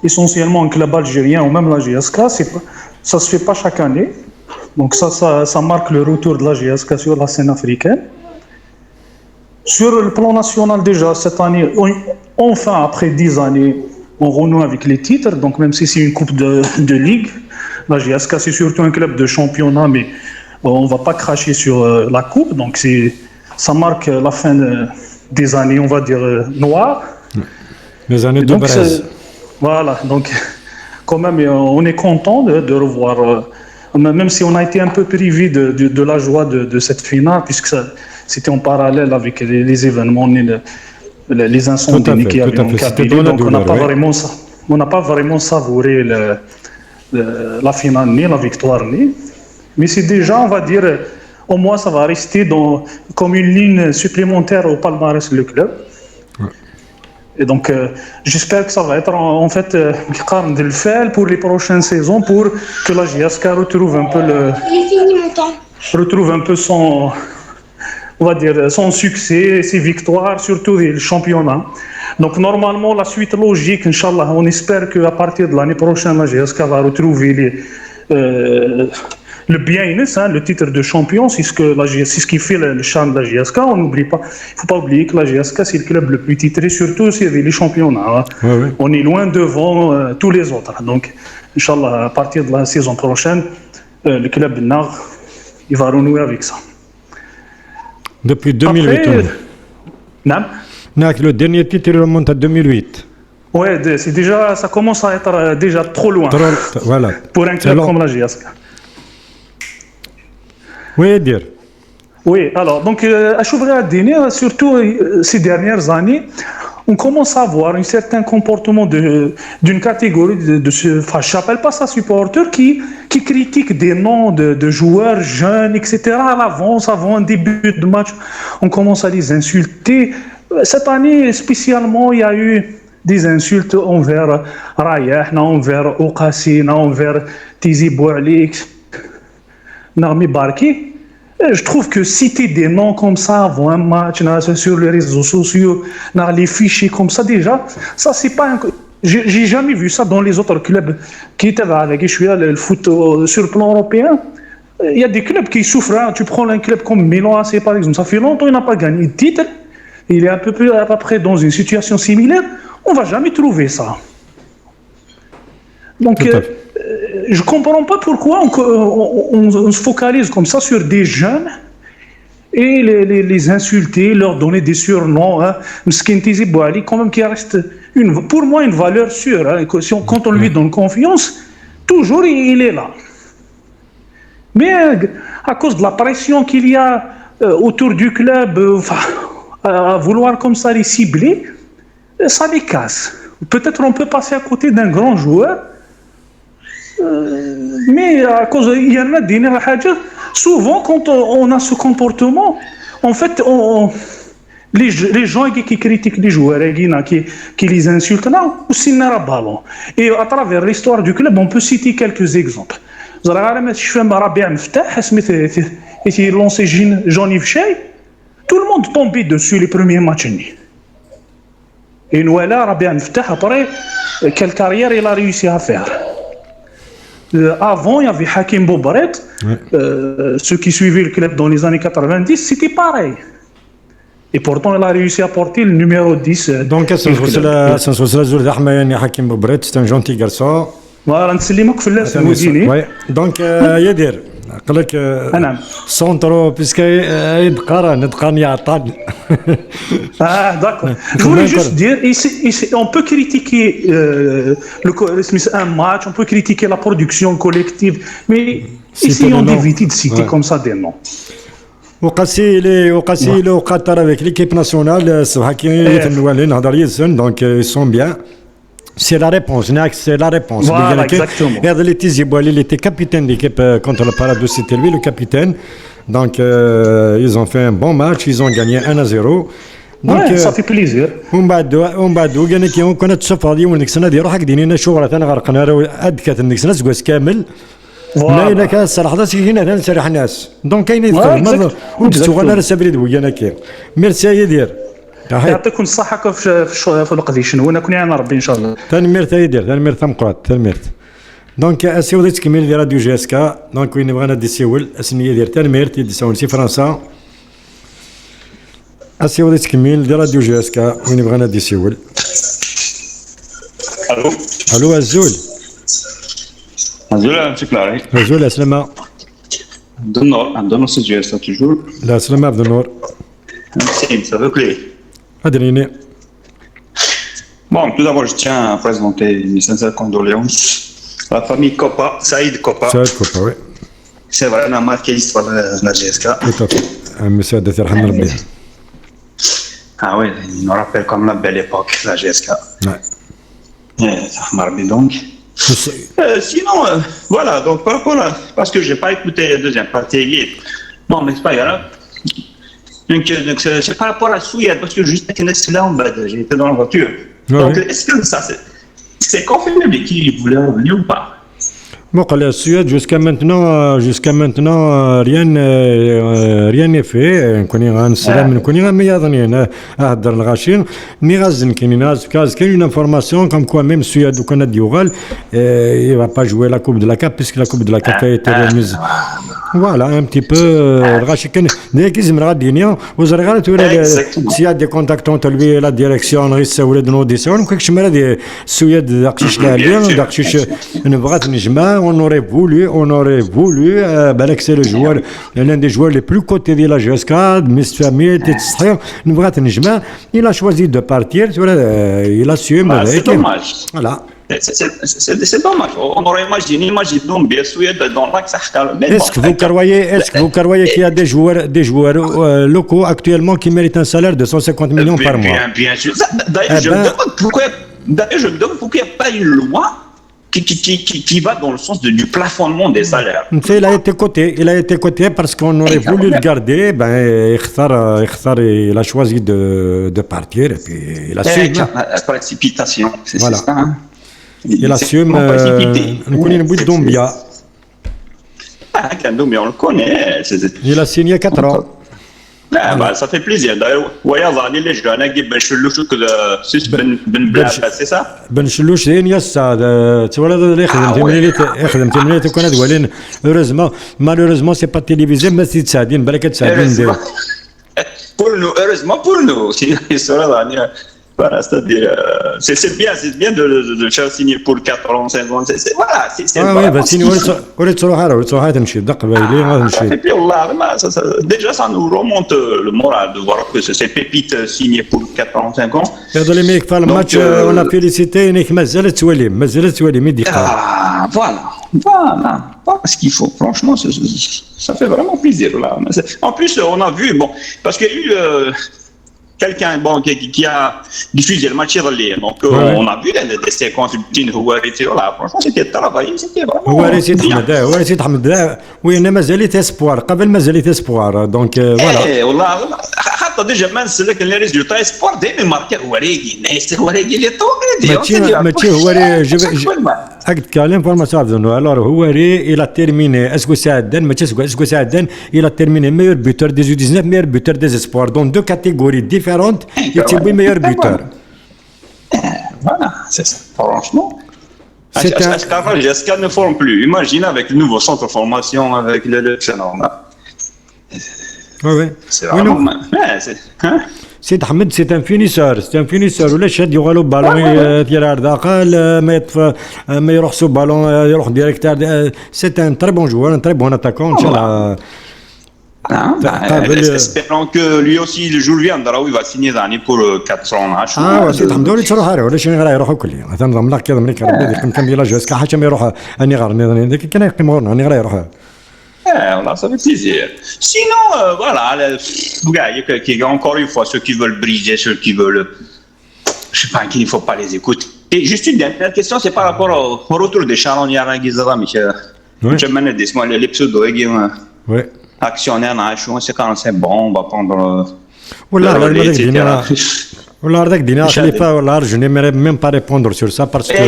essentiellement un club algérien ou même la GSK, ça ne se fait pas chaque année. Donc ça marque le retour de la GSK sur la scène africaine. Sur le plan national déjà, cette année, enfin après 10 années, on renoue avec les titres. Donc même si c'est une coupe de ligue, la GSK c'est surtout un club de championnat, mais on ne va pas cracher sur la coupe. Donc ça marque la fin des années, on va dire, noires. Les années de braise. Voilà, donc quand même on est content de revoir, même si on a été un peu privé de la joie de cette finale, puisque c'était en parallèle avec les événements, les incendies qui avaient en Kabylie, donc on n'a pas vraiment savouré la finale ni la victoire ni. Mais c'est déjà, on va dire, au moins ça va rester comme une ligne supplémentaire au palmarès du club. Et donc, j'espère que ça va être en fait le fait pour les prochaines saisons, pour que la GSK retrouve un peu son, on va dire, son succès, ses victoires, surtout le championnat. Donc, normalement, la suite logique, Inch'Allah, on espère qu'à partir de l'année prochaine, la GSK va retrouver le bien, le titre de champion, c'est ce qui fait le charme de la GSK. On n'oublie pas, il ne faut pas oublier que la GSK c'est le club le plus titré, surtout sur les championnats. Oui. On est loin devant tous les autres. Donc, Inch'Allah, à partir de la saison prochaine, le club Nard, il va renouer avec ça. Depuis 2008. Le dernier titre remonte à 2008. Ouais, ça commence à être déjà trop loin. Voilà. Pour un club comme la GSK. Oui, alors, donc, à Chouvray-Adéné, surtout ces dernières années, on commence à voir un certain comportement d'une catégorie je n'appelle pas ça supporters, qui critiquent des noms de joueurs jeunes, etc. à l'avance, avant un début de match. On commence à les insulter. Cette année, spécialement, il y a eu des insultes envers Rayah, envers Okassi, envers Tizi Boualik, Narmi Barki. Je trouve que citer des noms comme ça avant un match, sur les réseaux sociaux, dans les fichiers comme ça, déjà, ça c'est pas j'ai jamais vu ça dans les autres clubs qui étaient avec le foot sur le plan européen. Il y a des clubs qui souffrent. Tu prends un club comme Milan AC par exemple, ça fait longtemps qu'il n'a pas gagné de titre. Il est à peu près dans une situation similaire. On va jamais trouver ça. Donc, je ne comprends pas pourquoi on se focalise comme ça sur des jeunes et les insulter, leur donner des surnoms. Mskin Tizi Boualik, quand même, qui reste pour moi une valeur sûre. Quand on lui donne confiance, toujours il est là. Mais à cause de la pression qu'il y a autour du club, à vouloir comme ça les cibler, ça les casse. Peut-être on peut passer à côté d'un grand joueur. Mais à cause il y en a des souvent quand on a ce comportement, en fait les gens qui critiquent les joueurs qui les insultent là aussi n'a pas ballon. Et à travers l'histoire du club on peut citer quelques exemples. Vous avez Rabia Mftah et lancé Jean-Yves Chey, tout le monde tombait dessus les premiers matchs. Et voilà Rabia Mftah après quelle carrière il a réussi à faire. Avant, il y avait Hakim Boubret. Ceux qui suivaient le club dans les années 90, c'était pareil. Et pourtant, il a réussi à porter le numéro 10. Donc, c'est Hakim Boubret, c'est un gentil garçon. Voilà, نسلمك في الناس المديني. Donc, يدير قال لك سونترو بيسكا يبقى نتقاني عطال. D'accord. Je voulais juste dire, on peut critiquer un match, on peut critiquer la production collective, mais essayons d'éviter de citer comme ça des noms. وقاسيلي وقطر avec l'équipe nationale الصباح كي يتنولي نهضر يزن دونك يسون بيان C'est la réponse, c'est la réponse. Voilà, exactement. Regarde les Tiziboali, il était capitaine d'équipe contre le Parado, c'était lui le capitaine. Donc, ils ont fait un bon match, ils ont gagné 1-0. Donc, ça fait plaisir. ومن بعد قالنا كي كنا تصفى وديك السنه دي روحك دينينا شغله ثاني غرقنا ادكت ديك السنه سكواس كامل لا كان الصراحه هنا ثاني سريح الناس دونك كاين يتفهم وتسوغنا رسابيل دويانا كي ميرسي يدير يعطيكم الصحه في الوقت شنو نكون يعنا ربي ان شاء الله ثاني ميرت يدير ثاني ميرت مقرات ثاني ميرت دونك اسيو تكمل دي راديو جي اس كا دونك وين بغينا دي سيول اسمي يدير ثاني ميرت يدسون سي فرنسا اسيو تكمل دي راديو جي اس كا وين بغينا دي سيول الو الزول Monsieur Clary. الزول اسلامه عبد النور سي جي اس توجور. لا سلامه عبد النور Merci, ça veut plaire. ادريني Bon, tout d'abord, je tiens à présenter mes sincères condoléances à la famille Kopa, Saïd Kopa. سعد كوبا وي C'est vrai, on a marqué l'histoire de la GSK. مساعدة يرحم ربي Ah oui, il nous rappelle comme la belle époque, la GSK. Ouais. Donc. Sinon, voilà, donc par rapport à. Parce que je n'ai pas écouté la deuxième partie hier. Bon, mais c'est pas grave. Donc c'est par rapport à la Suède, parce que juste là, j'étais dans la voiture. Ouais, Donc, ouais. est-ce que ça, c'est confirmé qui voulait revenir ou pas? Bon, la Suède, jusqu'à maintenant, rien n'est fait. نكوني غنسلم نكوني غنميضني اهدر الغاشين مي غازن كاين une information comme quoi même Suède ou Canada يوغال il va pas jouer la coupe de la CAF puisque la coupe de la CAF a été remise. Voilà un petit peu الغاشي كان داك يزم غادينيا وزر غير تولي s'il y a des contacts entre lui et la direction غير ولاد نوديسيون كاينش مرا دي السويد داكشي لاعبين داكشي نبغات نجمع on aurait voulu بالك سي لو جوار l'un des joueurs les plus cotés de la GSK مستفامي تصحيح نبغات نجمع il a choisi de partir il assume C'est dommage. voilà. C'est dommage. On aurait imaginé bien Suède dans l'axe Sahel. Est-ce que vous croyez qu'il y a des joueurs locaux actuellement qui méritent un salaire de 150 millions par mois? Bien sûr. D'ailleurs, je me demande pourquoi il n'y a pas une loi qui va dans le sens du plafonnement des salaires. Il a été coté parce qu'on aurait voulu le garder. Il a choisi de partir et puis il assume. La précipitation, c'est voilà. ça. Hein? Il assume. On connaît le bout de Dombia. Dombia, on le connaît. Il a signé 4 ans. Ah, bah, ça fait plaisir. D'ailleurs, les jeunes, c'est ça? Ben Chelouche, c'est Niassa. Tu vois, il خدم كنا دولين. Malheureusement, c'est pas télévisé, mais c'est ça. Heureusement pour nous. Voilà, c'est-à-dire, c'est bien de faire signer pour 4 ans, 5 ans. Voilà, c'est oui, bah, signer, déjà, ça nous remonte le moral de voir que ces pépites signées pour 4 ans, 5 ans. Les mecs, le match, on a félicité, voilà ce qu'il faut. Franchement, ça fait vraiment plaisir. Là. En plus, on a vu, bon, parce qu'il y a eu quelqu'un qui a diffusé le match hier, donc on a vu des séquences d'une Houariti, voilà, franchement c'était travaillé, c'était vraiment bien. Houariti Ahmed, oui, il مازالت espoir, قبل مازالت espoir, donc voilà. والله حتى ديجا ما نسلك لي ريزولتا اسبور ديما ماركي هواريكي ناس هواريكي اللي طوغي ماشي هواري أكد l'information de nous. Alors Houari, il a terminé. Est-ce que c'est Aden? Il a terminé meilleur buteur des U19, meilleur buteur des espoirs. Dans 2 catégories différentes, il est le meilleur buteur. Voilà, c'est ça. Franchement. Jusqu'à ne forme plus. Imagine avec le nouveau centre de formation, avec le phénomène. Oui. C'est vraiment. سيد حمد سي ان فينيسور ولا شاد يغالو بالون يدير داخل ما يروحش بالون يروح ديريكت سي ان تري بون جوار ان تري بون اتاكون ان شاء الله espérons que lui aussi le jour viendra où il va signer d'année pour 4 ans. سيد حمد ولا تروح ولا شنو غير يروحوا كل يوم مثلا ضمنك كذا من كان يلا جوز كحاجه ما يروح اني غير كان يقيم غير اني غير يروح Voilà, ça fait plaisir. Sinon, voilà, encore une fois, ceux qui veulent briser, ceux qui veulent... Je sais pas, qu'il ne faut pas les écouter. Et juste une dernière question, c'est par rapport au retour des charognards à Gizara, Michel. Je me demande, les pseudos, Oui. actionnaires, c'est quand c'est bon, on va prendre... Voilà, والله هذاك دينا خليفه والله je n'aimerais même pas répondre sur ça parce que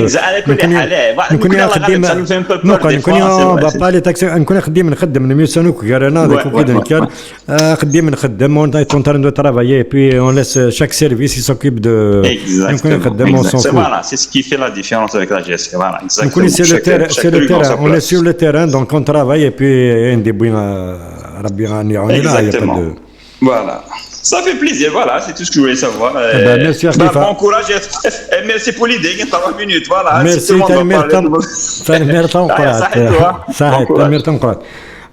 نكون با لي تاكسي نكون نخدم نميسانوك كار انا داك كذا كان نخدم اون تايم دو ترافايي بي اون ليس شاك سيرفيس يسوكيب دو نكون نخدم اون سون voilà c'est ce qui fait la différence avec la GSK voilà exactement نكون سي لو تيران اون est sur le terrain donc on travaille et puis ندي ربي غني يعاوننا voilà. Ça fait plaisir, voilà, c'est tout ce que je voulais savoir. Merci à Khalifa. Bon courage et merci pour l'idée, 3 minutes, voilà. Merci,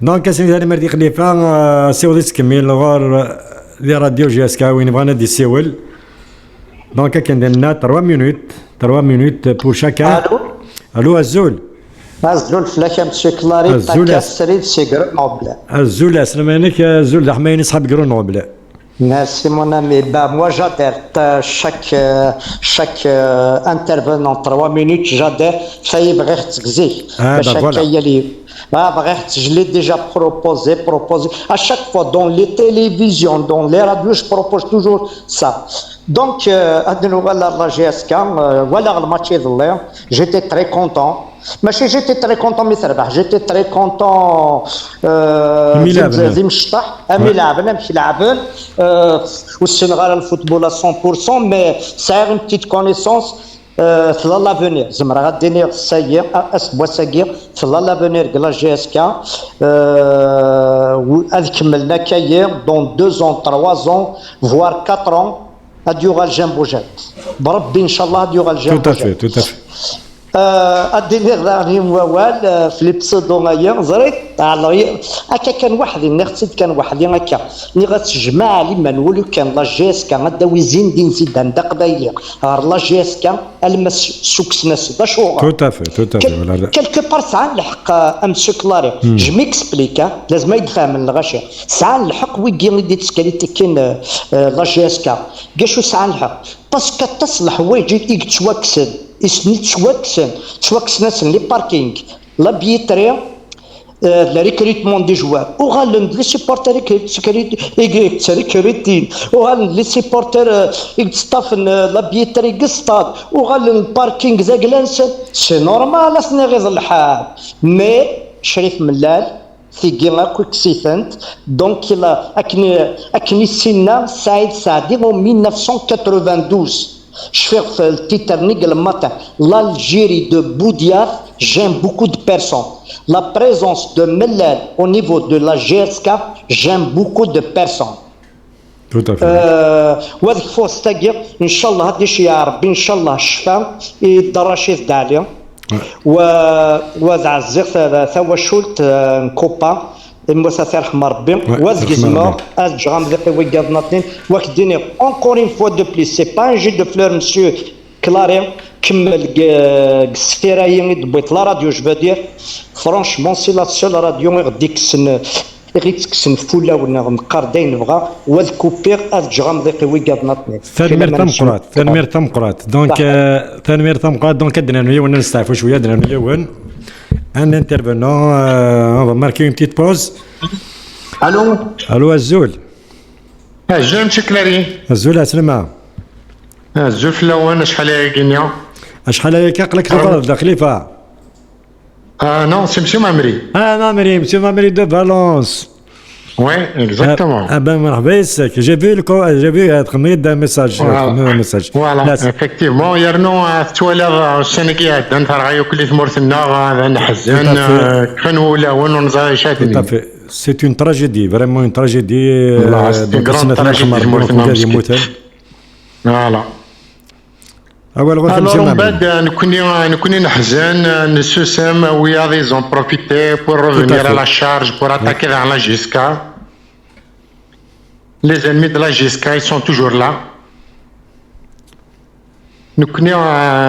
دونك اسمي هذا مرتي خليفه سيودي تكمل غور دي راديو جي اس كا وين بغانا دي سيول دونك كندير 3 minutes بور شاكان الو الزول فلاش مسيو كلاري تاكا سريد سيغر نوبل الزول اسلم عليك الزول دا حمايني صحاب غرونوبل Merci mon ami. Moi j'adhère chaque intervenant 3 minutes, j'adhère. Ça y est, je l'ai déjà proposé. À chaque fois dans les télévisions, dans les radios, je propose toujours ça. Donc, la GSK, voilà le match d'hier, j'étais très content. J'étais très content j'étais très content زي مشطح يلعبنا مش يلعبن والسنغال الفوتبول à 100% mais ça a une petite connaissance في l'avenir زعما غادي السير اسبوع ساكير في l'avenir de la GSK كملنا كاير dans 2 ans 3 ans voire 4 ans اديوغا الجنبوجات بربي ان شاء الله اديوغا الجنبوجات tout à fait الدينير راني موال في لي بسودو غايا زريت هكا كان وحدي نغتسد كان وحدي هكا اللي غتجمع لي ما نقولو كان لا جيسكا غداو زين دين زيدان دا قبايلي لا جيسكا المس سوكسنا سدا شو توتافي كلكو بار ساعه الحق امسيو كلاري جو ميكسبليك لازم يفهم الغاشي ساعه الحق ويجي دي تسكاليتي كاين لا جيسكا كاع ساعه الحق باسكو تصلح ويجي يتواكسد اسمي تشواكسن لي باركينغ لا بيتري لا ريكريتمون دي جوار وغالم لي سيبورتر ريكريتين وغالم لي سيبورتر يستافن لا بيتري قسطاد وغالم الباركينغ زاكلانس سي نورمال اسني غيظ الحال مي شريف ملال ثيقي ماكو كسيثنت دونك لا اكني سينا سعيد سعدي en 1992 Je fais le Titanic le matin. L'Algérie de Boudiaf, j'aime beaucoup de personnes. La présence de Mellal au niveau de la GSK, j'aime beaucoup de personnes. Tout à fait. وهذيك فوز تاقير ان شاء الله هادي شي يا ربي ان شاء الله الشفاء الدراشيد داليا وذا عزيق ثوا شولت كوبا المؤسسه يرحم ربي وازكزما الجرام ذاك ويقادنا اثنين واخديني اونكور اون فوا دو بليس سي با ان جو دو فلور مسيو كلاري كمل السفيرايين دبيت لا راديو جو فو دير فرانشمون سي لا سول راديو غادي يكسن فولا ولا مقردين نبغى والكوبير الجرام ذاك ويقادنا اثنين ثانمير تمقرات دونك ثانمير تمقرات دونك عندنا نويا وانا نستعفوا شويه عندنا نويا وين un intervenant, on va marquer une petite pause. Allô Azzoul. Azzoul monsieur Clary. Azzoul أسلمة. Azzoul في الأول شحال هي كينيا؟ شحال هي كاقلك تفرض خليفة؟ Non, c'est monsieur Mamri. Mamri, monsieur Mamri de Valence. Oui, exactement. Ben مرحبا يسك. J'ai vu un message. Voilà, effectivement. يرنو توالر السنكي عندنا ترى كل ثمرتنا غا نحزن كانوا ولا ونزا شاتني. C'est une tragédie, vraiment une tragédie. C'est une grande tragédie. Voilà. Alors on بعد نكوني نحزن نسوسم ويا ils ont profité pour revenir à la charge pour attaquer dans la GSK. Les ennemis de la GSK ils sont toujours là. نكوني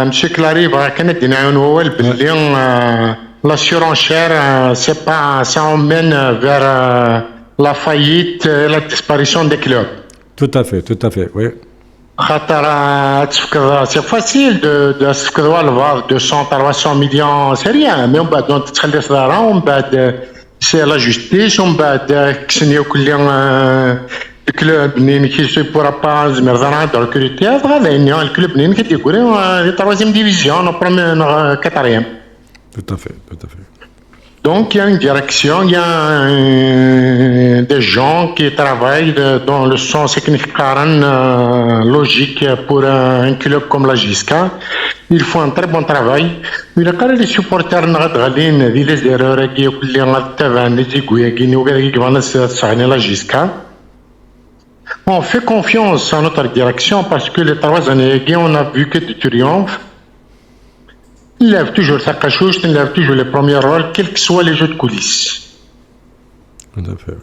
monsieur Clary بغا كان دينا هو باللي la surenchère, ça emmène vers la faillite et la disparition des clubs. Tout à fait, oui. C'est facile de se faire le 200-300 millions, c'est rien, mais on va donc تخلي صدارة ومن بعد c'est la justice ومن بعد كسنيو كل الكلوب منين كي pourra pas زعما dans le critère هذا يعني الكلوب منين كيقولوا troisième division ou première quatrième. Tout à fait. Donc il y a une direction, il y a des gens qui travaillent dans le sens logique pour un club comme la Gisca. Ils font un très bon travail. Mais les supporters les erreurs la Gisca. On fait confiance à notre direction parce que les 3 années, on a vu que du triomphe. Il lève toujours sa cachouche, il lève toujours les premiers rôles, quels que soient les jeux de coulisses. Tout à fait.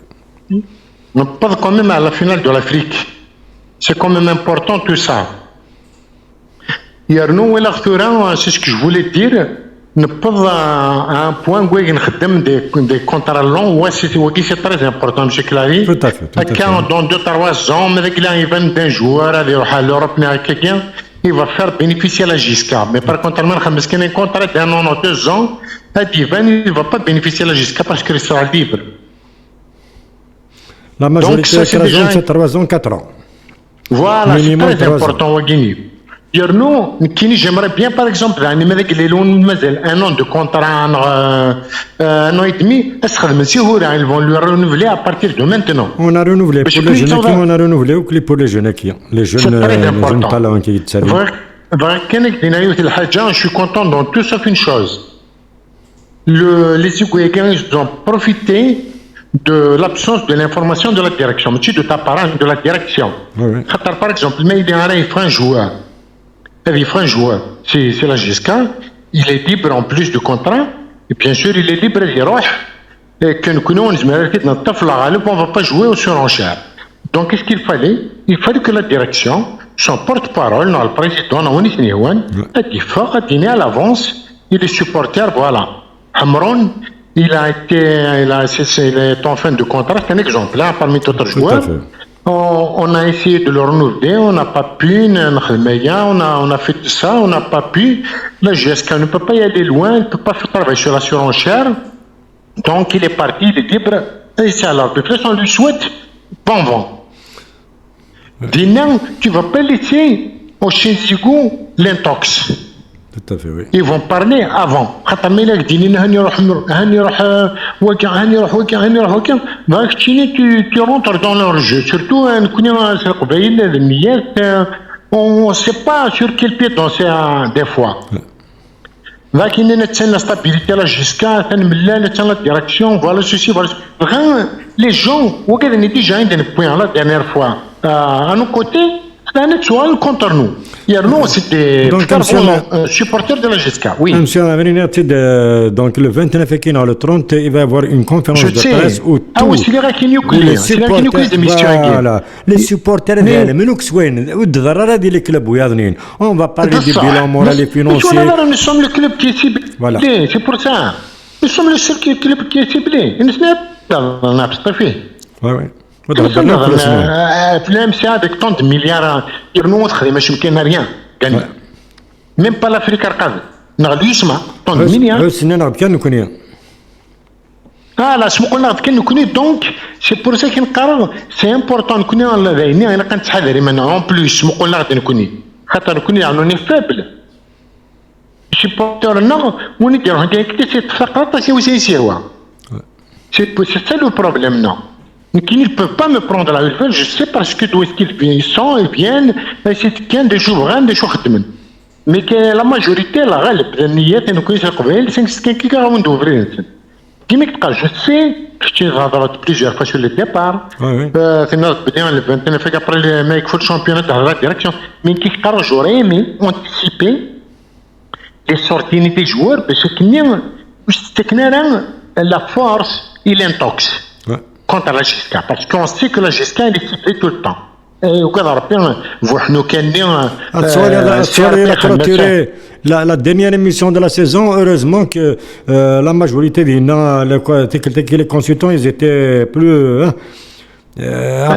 On parle quand même à la finale de l'Afrique. C'est quand même important tout ça. Yarnou et l'Arthura, c'est ce que je voulais dire. Ne pas à un point où il y a des contrats longs, c'est très important, M. Clary. Tout à fait. Quand dans 2-3 ans, il va d'un joueur à l'Europe, il va faire bénéficier la Gisca. Mais par contre, il y a un contrat d'un an ou 2 ans, il ne va pas bénéficier la Gisca parce qu'il sera libre. La majorité c'est 3 ans, 4 ans. Voilà, c'est très important au Guinée. J'aimerais bien, par exemple, un an de contrat, un an et demi, ils vont lui renouveler à partir de maintenant. On a renouvelé pour les jeunes qui on a renouvelé ou pour les jeunes qui les jeunes talents qui je suis content dans tout sauf une chose. Les Iguéguins, ils ont profité de l'absence de l'information de la direction, de ta parole de la direction. Par exemple, mais il y a un joueur. C'est la Gisca, il est libre en plus de contrat, et bien sûr il est libre et que nous connaissons, on ne va pas jouer aux surenchères. Donc qu'est-ce qu'il fallait? Il fallait que la direction, son porte-parole, le président, a dit fort, a dîné à l'avance, et les supporters, voilà. Hamron, il est en fin de contrat, c'est un exemplaire parmi d'autres joueurs. On a essayé de le renouveler, on n'a pas pu, on a fait tout ça, on n'a pas pu. La GSK ne peut pas y aller loin, il ne peut pas faire travailler sur la surenchère. Donc il est parti, il est libre, et c'est à l'arbitrage, on lui souhaite bon vent. Dina, tu ne vas pas laisser au Chézigou l'intox. Tout à fait, oui. Ils vont parler avant. Tu rentres dans leur jeu. Surtout, on ne sait pas sur quel pied danser des fois. La stabilité, la jusqu'à la direction, voilà ceci, voilà ceci. Les gens, on a déjà un point la dernière fois. À nos côtés, c'est un étoile contre nous. Nous, c'était supporter de la GSK. Oui. Monsieur Avenir, donc le 29 et le 30, il va y avoir une conférence de presse où tous les supporters on va parler du bilan moral et financier. Nous sommes le club qui est ciblé. Voilà. C'est pour ça. Nous sommes le seul club qui est ciblé. Nous sommes pas fait. Oui. في الامسيه avec tant de milliards يرنو تخدم ماشي يمكن rien gagner. Même pas l'Afrique رقاد نغدو يسمع tant de milliards. سنين كان نكوني. لا سمو قلنا كان نكوني دونك سي بور سا كنقرر سي امبورطون نكوني يعني انا كنتحذر من اون بليس سمو قلنا غادي نكوني خاطر نكوني يعني فابل. supporters on est dire que c'est faqat c'est aussi sirwa. C'est ça le problème non. Qui ne peuvent pas me prendre la ville, je sais parce que d'où est-ce qu'ils sont, ils viennent, c'est qu'il y a des jours, des jours. Mais que la majorité, la réelle, nous connaissons c'est qui a d'ouvrir. Je sais que je suis plusieurs fois sur le départ. C'est le 29 février après le mec foot championnat dans la direction. Mais qui j'aurais aimé anticiper les sorties des joueurs parce que la force, il intox. Contre la GSK, parce qu'on sait que la GSK elle est ciblée tout le temps. وكذا ربي فوحنو كان السؤال هذا كلوتيري la dernière émission de la saison, heureusement que la majorité des les consultants, ils étaient plus à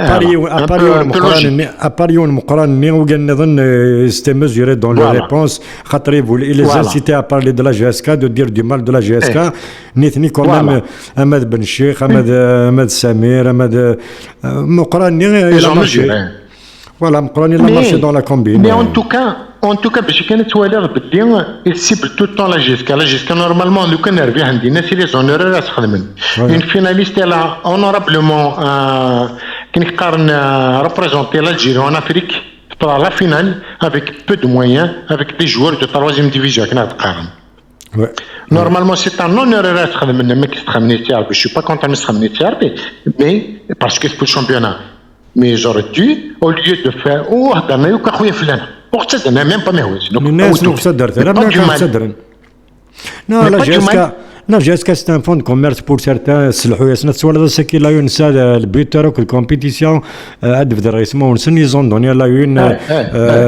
Paris المقارنة وقال نظن c'était mesuré dans les réponses خاطر ils incitaient à parler de la GSK, de dire du mal de la GSK. نثني quand même أحمد بن الشيخ, أحمد سمير, أحمد مقارنة il a marché. Voilà, مقارنة il a marché dans la combine. Mais en tout cas باش كانت توالير باللي il cible tout le temps la GSK normalement لو كان نربي عندي الناس اللي زونور راس خدمن une finaliste elle a honorablement كي نقارن représenter l'Algérie en Afrique pour la finale avec peu de moyens avec des joueurs de 3e division كنا تقارن normalement c'est un honneur راس خدمن ما كيستخدمني تاعي je suis pas content نستخدمني تاعي mais parce que c'est le championnat mais j'aurais dû au lieu de faire هضرنا يوك اخويا فلان وقت انا ميم با مهوز الناس نوك صدرت انا ما كان صدرن لا جيسكا c'est un fonds de commerce pour certains سلحوا ياسنا تصور ce qu'il a eu une salle le buteur ou la compétition هدف دريسمون ونسن يزون دونيا لا une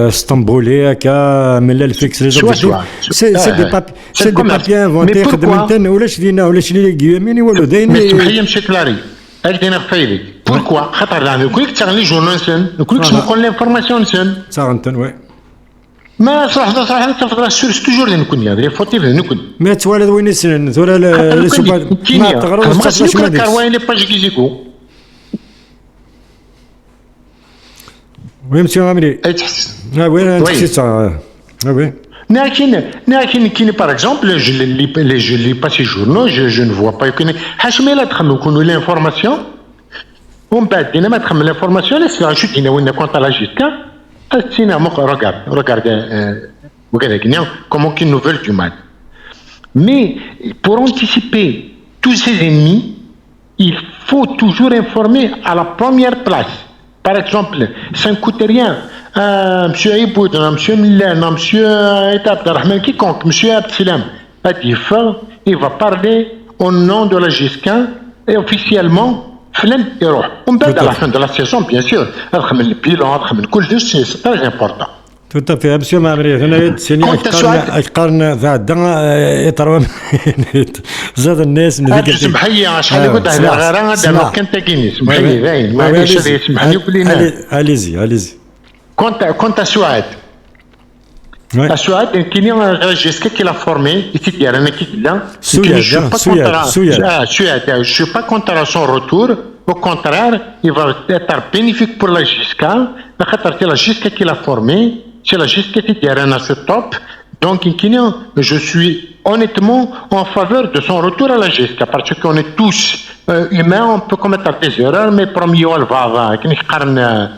اسطنبوليه كا من الفيكس سي دي بابي انفونتي خدمتنا ولاش لينا ولاش لي غياميني والو داين مستحيل مشي كلاري أجدنا خفيلي pourquoi خاطر لأنه كلك تغني جورنال نسن وكلك تنقل لانفورماسيون نسن صارنتن وي ما صراحة نتفضل سورس توجور اللي نكون يا فوتيف نكون ما توالد وين نسن تولا ما تغرو ما سيكون كاروين لي باج كيزيكو وي مسيو عمري اي تحس وين تحس وي لكن كاين باغ اكزومبل je lis pas ces journaux je ne vois pas كاين حاشميلا تخمو يكونوا لانفورماسيون ومن بعد دينا تخمم لانفورماسيون لا سي شو دينا وين كونت لا جيسكا تينا regarde comment qu'ils nous veulent du mal. Mais pour anticiper tous ces ennemis, il faut toujours informer à la première place. Par exemple, ça ne coûte rien. Monsieur Aïboud, monsieur Millen, monsieur Abdelrahman, quiconque, monsieur Abdesalam, il va parler au nom de la GSK et officiellement. فلان يروح ومن بعد على fin de la saison bien sûr نخمم البيلون نخمم كل شيء سي تري امبورطون توتا في مسيو معمري هنا سيني اقارن ذا يطرون زاد الناس من ذيك السمحيه شحال قلت هذا غير هذا كان تاكيني سمحيه باين ما عنديش هذا يسمحني كلنا اليزي كنت سعاد سعاد كاين جيسكا كي لا فورمي يتي انا كي لا سعاد je suis pas contre son retour au contraire il va être bénéfique pour la GSK خاطر la GSK qui l'a formé c'est la GSK qui est ce top donc je suis honnêtement en faveur de son retour à la GSK parce qu'on est tous humains on peut commettre des erreurs mais promis والفا كي نقارن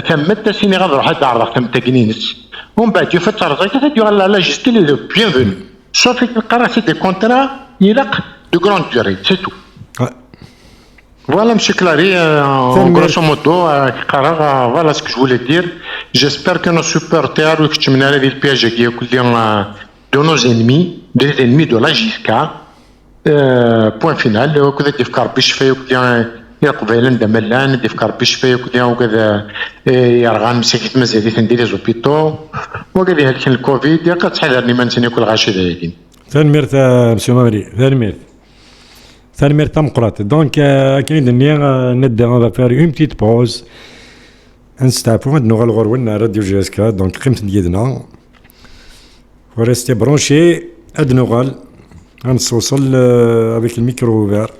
ثمت سيني غنروح نعرف ثمت كنينس ومن بعد يفتر زيت يقول لا جيسكي لو بيانفوني sauf que القرار سي دي كونترا يلق دو غراند دوري سي تو Voilà, M. Clary, grosso modo, voilà ce que je voulais dire. J'espère que nos supporters, qui me n'arrivent le piège, de nos ennemis, des ennemis de la JSK, point final, وكذا تفكر بشفي وكذا يقبل عند ملان تفكر بشفي وكذا يرغان مسكت مزيدة ندير زوبيتو وكذا هالكين الكوفيد يقعد تحذرني ما نسني كل غاشي هايدين. ثاني مسيو مامري ثاني ميرتا مقرات دونك كاين الدنيا نبدا on va faire une petite pause نستعفوا عندنا غالغور راديو GSK دونك قيمة ديالنا وريستي برونشي ادنوغال غنوصل avec le micro ouvert.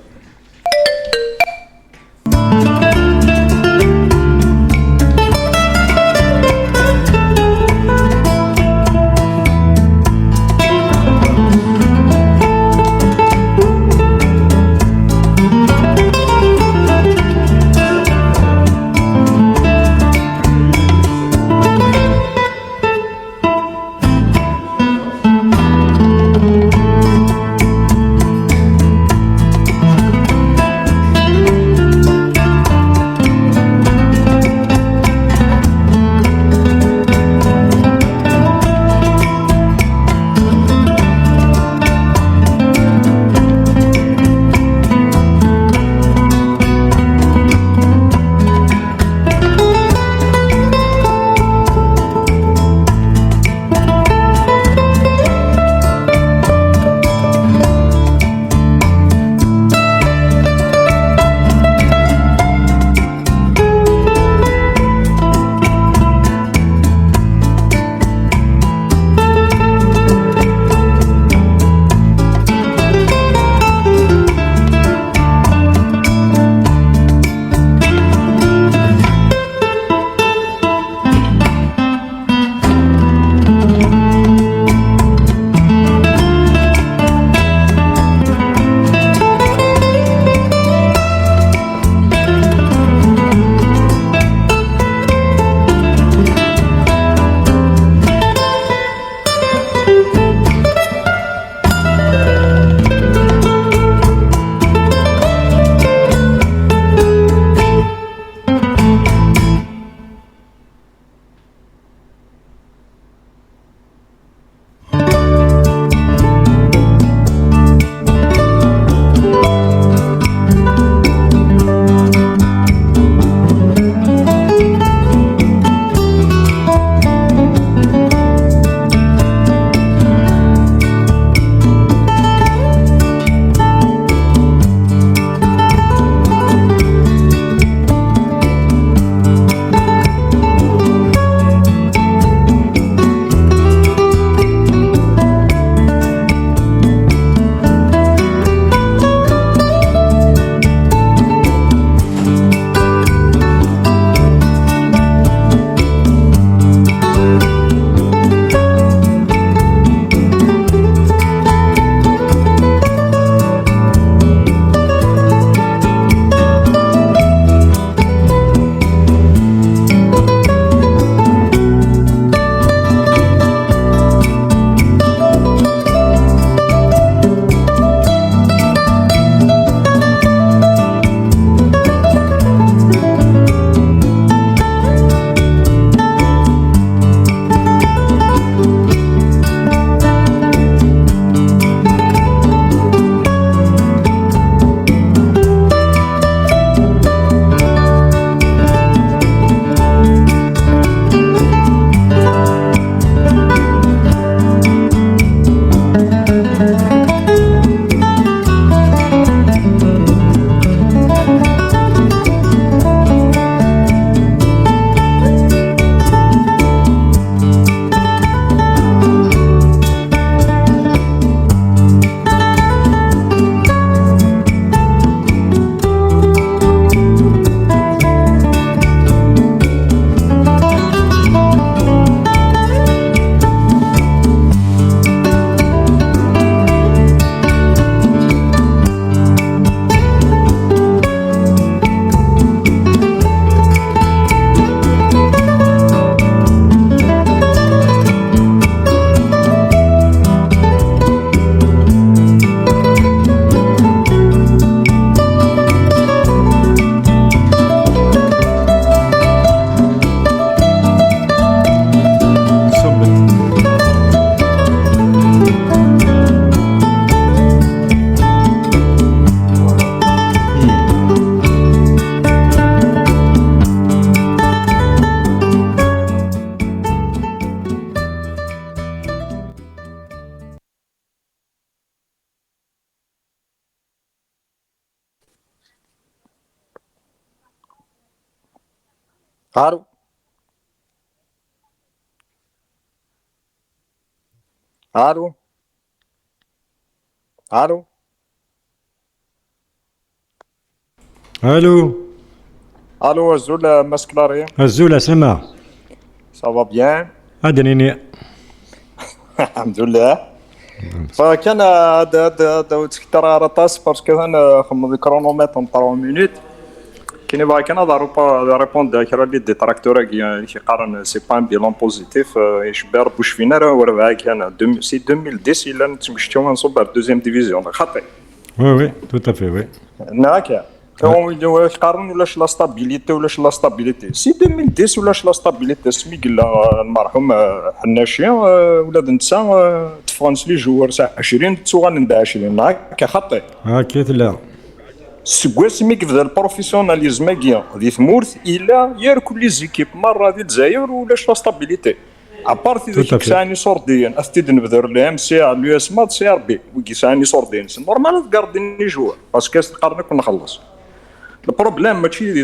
Allô. Allô. Allô. الو Allô, Azul, Masclari. الزول سما Ça va bien? ادريني Alhamdulillah. فكان هذا تكتر رطاس باسكو انا خم الكرونومتر 3 مينوت كاين باغي كان هذا ريبوند كرا لي ديتراكتور كي قارن سي با ان بيلون بوزيتيف يشبر بوش فينا راه وراه كان سي 2010 الا نتمشيو نصوب دوزيام ديفيزيون خاطي وي وي تو تافي وي هكا هو يقارن ولاش لا ستابيليتي ولاش لا ستابيليتي سي 2010 ولاش لا ستابيليتي سمي قال المرحوم حناشيه ولاد نتا تفرنس لي جوار ساعه 20 تسوغان ند 20 هكا خطي هاكي لا سكواس مي كبدا البروفيسيوناليزم كيا دي ثمورث الا يركل لي زيكيب مره ديال الجزائر ولاش لا ستابيليتي ابارتي ديك ساني سورديين استيد نبذر لهم سي ار اليو اس مات سي ار بي وكي ساني سورديين نورمال تقارديني جوار باسكو تقارنك ونخلص البروبليم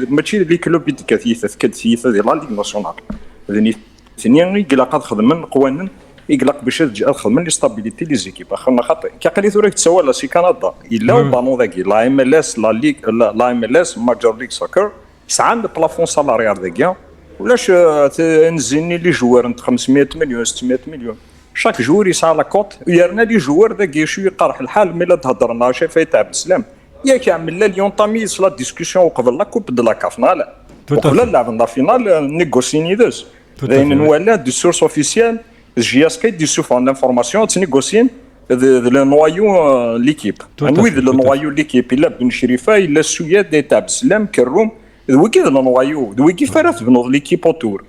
ماشي لي كلوب كثيثه كثيثه ديال لا ليغ ناسيونال ذني ثانيا يقلق خدمن قوانين يقلق باش تخدم لي ستابيليتي لي زيكيب اخرنا خاطئ كي قال لي ثورك تسوى لا سي كندا الا بانو ذاكي لا ام ال اس لا ليغ لا ام ال اس ماجور ليغ سوكر ساعه بلافون سالاريال ذاكيا ولاش نزيني لي جوار 500 مليون 600 مليون شاك جوار يسعى لا كوت ويرنا لي جوار ذاك شويه يقرح الحال ملي تهضرنا شاف تاع السلام ياك عمل لا ليون طاميس لا ديسكسيون قبل لا كوب دو لا كافنال وقبل لعب لا فينال نيغوسيني دوز لان ولا دو سورس اوفيسيال جي اس كي دي سوفون لانفورماسيون تنيغوسين لو نوايو ليكيب انويد لو نوايو ليكيب الا بن شريفه الا السوياد دي تاع السلام كروم وكي لو نوايو وكي فرات بنوض ليكيب اوتور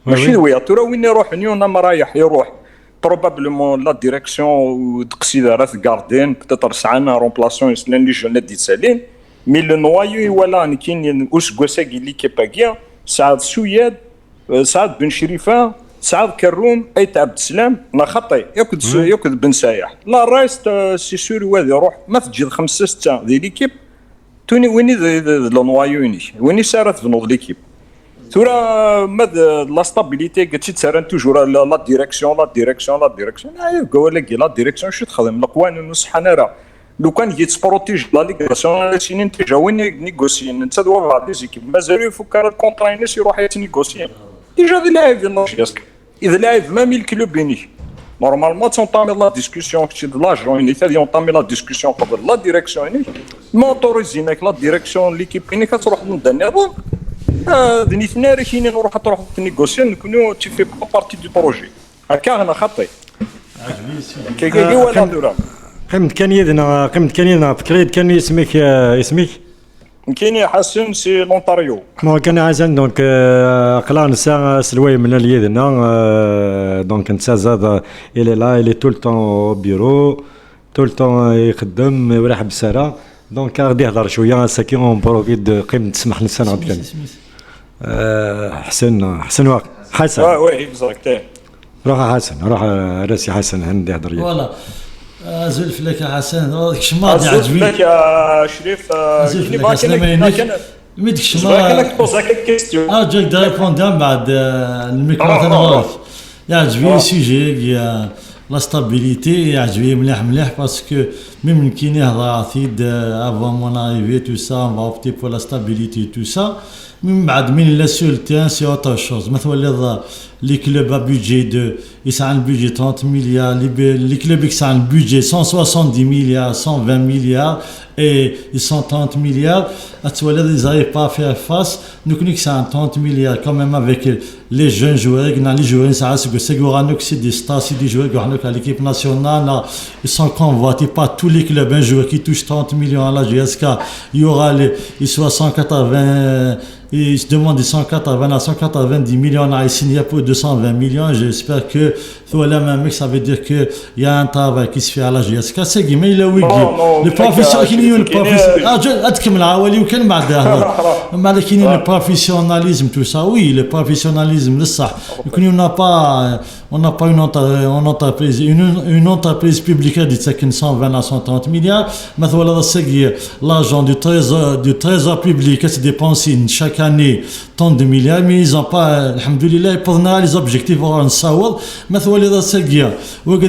ماشي ويا ترى وين يروح نيونا ما رايح يروح بروبابلمون لا ديريكسيون تقصيده راه غاردين بتاتر سعانا رومبلاسيون يسلان لي جون دي تسالين مي لو نوايو ولا كاين اوسكوساكي ليكيباكيا سعاد سوياد سعاد بن شريفه سعاد كروم اي تاع عبد السلام نا خطي ياكد بن سايح لا رايست سي سوري وادي روح ما تجي 5 6 دي ليكيب توني ويني لو نوايو ويني سارت بنوض ليكيب ثورا ماد لا ستابيليتي قلت تسران توجور لا ديريكسيون قال لك لا ديريكسيون شو تخدم القوانين والصحه راه لو كان يتبروتيج لا ليغ ناسيونال سينين تجاوين نيغوسيين انت دوا بعض لي زيكيب مازال يفكر الكونترا الناس يروح يتنيغوسيين ديجا دي لاعب الناشياسك اذا لاعب ما ميل كلوب بيني نورمالمون تونطامي لا ديسكسيون كتي د لاجون ني ثاني اونطامي لا ديسكسيون قبل لا ديريكسيون ني موتوريزينك لا ديريكسيون ليكيب ني كتروح من النظام دني ثناري كاينين نروح تروح تنيغوسيون نكونوا تي في با بارتي دو بروجي هكا انا خطي كي ولا دورا قيمت كان يدنا فكريت كان اسمك كاين حسن سي لونتاريو ما كان عايزين دونك قلا نسا سلوي من اليدنا دونك نسا زاد الى لا الي طول طون بيرو طول طون يخدم وراح بسرا دونك غادي يهضر شويه ساكي اون بروفيت قيم تسمح لنا نعاود كان حسن واقع حسن وي اكزاكت روح حسن روح راسي حسن عندي يهضر فوالا زلف لك يا حسن هذاك الشماض يعجبني زلف لك يا شريف زلف لك يا حسن ما ينك ميدك الشماض كانك بوزا كيك كيستيون جاك دا ريبوند بعد الميكروفون وراك يعجبني السوجي يا لا ستابيليتي يعجبني مليح باسكو ميم كي نهضر عثيد افون مون اريفي تو سا اون فا اوبتي بور لا ستابيليتي تو سا من بعد من لا سول تيان سي اوتر شوز مثلا les clubs à budget ils ont un budget 30 milliards, les clubs qui ont un budget 170 milliards, 120 milliards et ils sont 30 milliards, ils n'arrivent pas à faire face. Nous connaissons 30 milliards quand même avec les jeunes joueurs, les joueurs, c'est des stars, c'est des joueurs à l'équipe nationale, ils sont convoités par tous les clubs, un joueur qui touche 30 millions à la GSK, il y aura les 180. Ils se demandent des 180 à 190 millions à signer pour 220 millions. J'espère que ça veut dire qu'il y a un travail qui se fait à la GSK. C'est mais il est oui. Le professionnalisme, tout ça, oui, le professionnalisme, ça. On n'a pas une entreprise publique qui dit 120 à 130 milliards. Mais voilà, c'est l'argent du trésor public qui se dépense chaque année tant de milliards, mais ils n'ont pas, alhamdoulilah, pour les objectifs on s'aoude. Maintenant, les Sagia, ou que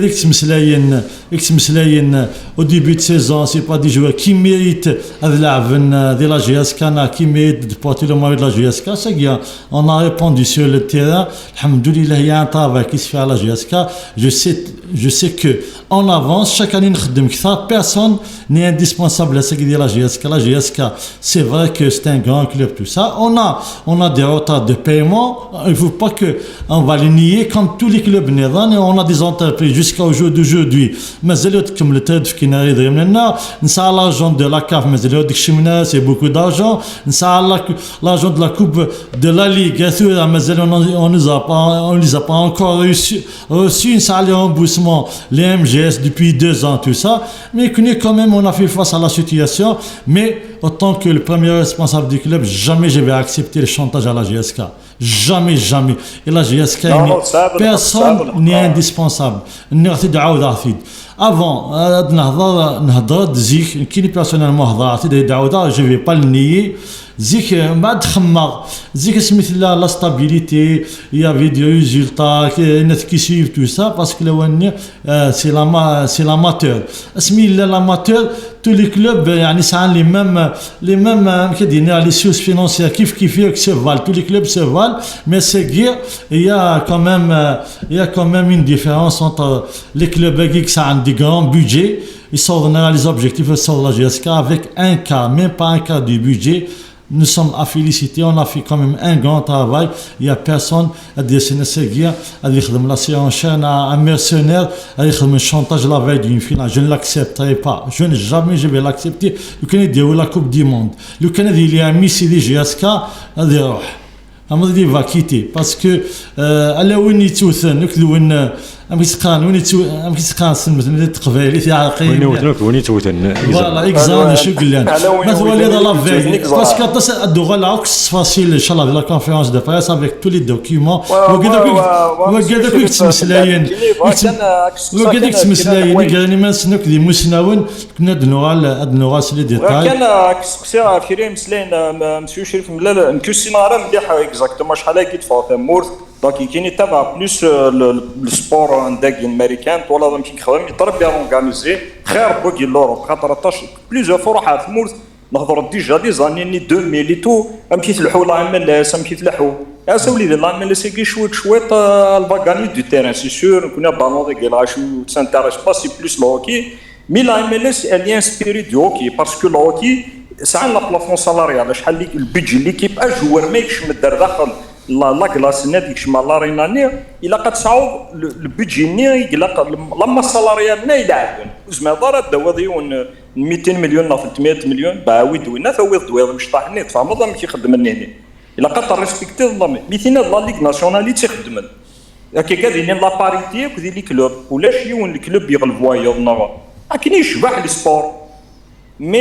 au début de saison, c'est pas des joueurs qui méritent de la GSK, qui méritent de porter le maillot de la GSK. Sagia, on a répondu sur le terrain. Alhamdoulilah, il y a un travail qui se fait à la GSK. Je sais que en avance, chaque année, personne n'est indispensable à ce qui dit la GSK. La GSK, c'est vrai que c'est un grand club, tout ça. On a des retards de paiement. Il ne faut pas qu'on va les nier comme tous les clubs néerlandais. On a des entreprises jusqu'au jour d'aujourd'hui. Mais comme le tête qui n'arrive rien. L'argent de la CAF, mais c'est beaucoup d'argent. L'argent de la Coupe de la Ligue, on ne les a pas encore reçu. Les remboursements, les MGS depuis 2 ans, tout ça. Mais quand même, on a fait face à la situation. Mais autant que le premier responsable du club, jamais je vais accepter le chantage à la GSK. Jamais. Et la GSK, personne n'est indispensable. Avant, qui personnellement, je ne vais pas le nier. La stabilité, il y avait des résultats qui suivent tout ça parce que c'est l'amateur. L'amateur, tous les clubs ont les mêmes ressources financières qui se valent. Tous les clubs se valent, mais il y a quand même une différence entre les clubs qui ont des grands budgets. Ils sortent les objectifs de la GSK avec un quart, même pas un quart du budget. Nous sommes à féliciter, on a fait quand même un grand travail. Il n'y a personne à dire que c'est à dire que la surenchère, un mercenaire, à dire que le chantage la veille d'une finale. Je ne l'accepterai pas. Jamais je vais l'accepter. Le Canada ou la Coupe du Monde. Le Canada, il est un missile GSK, à dire. Il va quitter parce que là où il voilà exactement شو قلنا مثلا هذا لا فيغ باسكو الدغه العكس فاصيل ان شاء الله في لا كونفيرونس دو بريس افيك تو لي دوكيومون وكذا تسمسلاين وكذا تسمسلاين يعني ما نسنوك دي مسناون كنا دنوغال سلي ديتاي كان كسير كريم مسلاين مسيو شريف ملا نكسينارا مليح اكزاكتومون شحال هكا تفاوت مورث دونك كاين يتابع بلوس السبور عندك امريكان ولا يمكن يخدم يتربي اورغانيزي خير بوكي لوروب خاطر بليزيور فروحات في مورث نهضر ديجا دي زاني 2000 لي تو ام كيتلحوا لا ام ال اس ام كيتلحوا يا سولي لا ام ال اس كي شويط الباغاني دو تيران سي سور كنا بالون دي غلاشو سانتاريس با سي بلوس لوكي مي لا ام ال اس الي انسبيري دو هوكي باسكو لوكي ساعه لا بلافون سالاريال شحال لي البيدجي ليكيب اجور ما يكش مدار داخل لا كلاس ناديك شما لا ريناني الا قد صعوب البيدجي ني يقلق لما السالاريال نا يلعبون زعما دارت دواديون 200 مليون لا 300 مليون باويد وينا ثويض دويض مش طاحني تفهم نظام كيخدم هنا الا قد ريسبكتي النظام مثلا لا ليغ ناسيوناليتي تخدم هكا كاين لا باريتي كذي لي كلوب ولا شيون الكلوب يغلبوا يضنا كاين يشبح لي سبور مي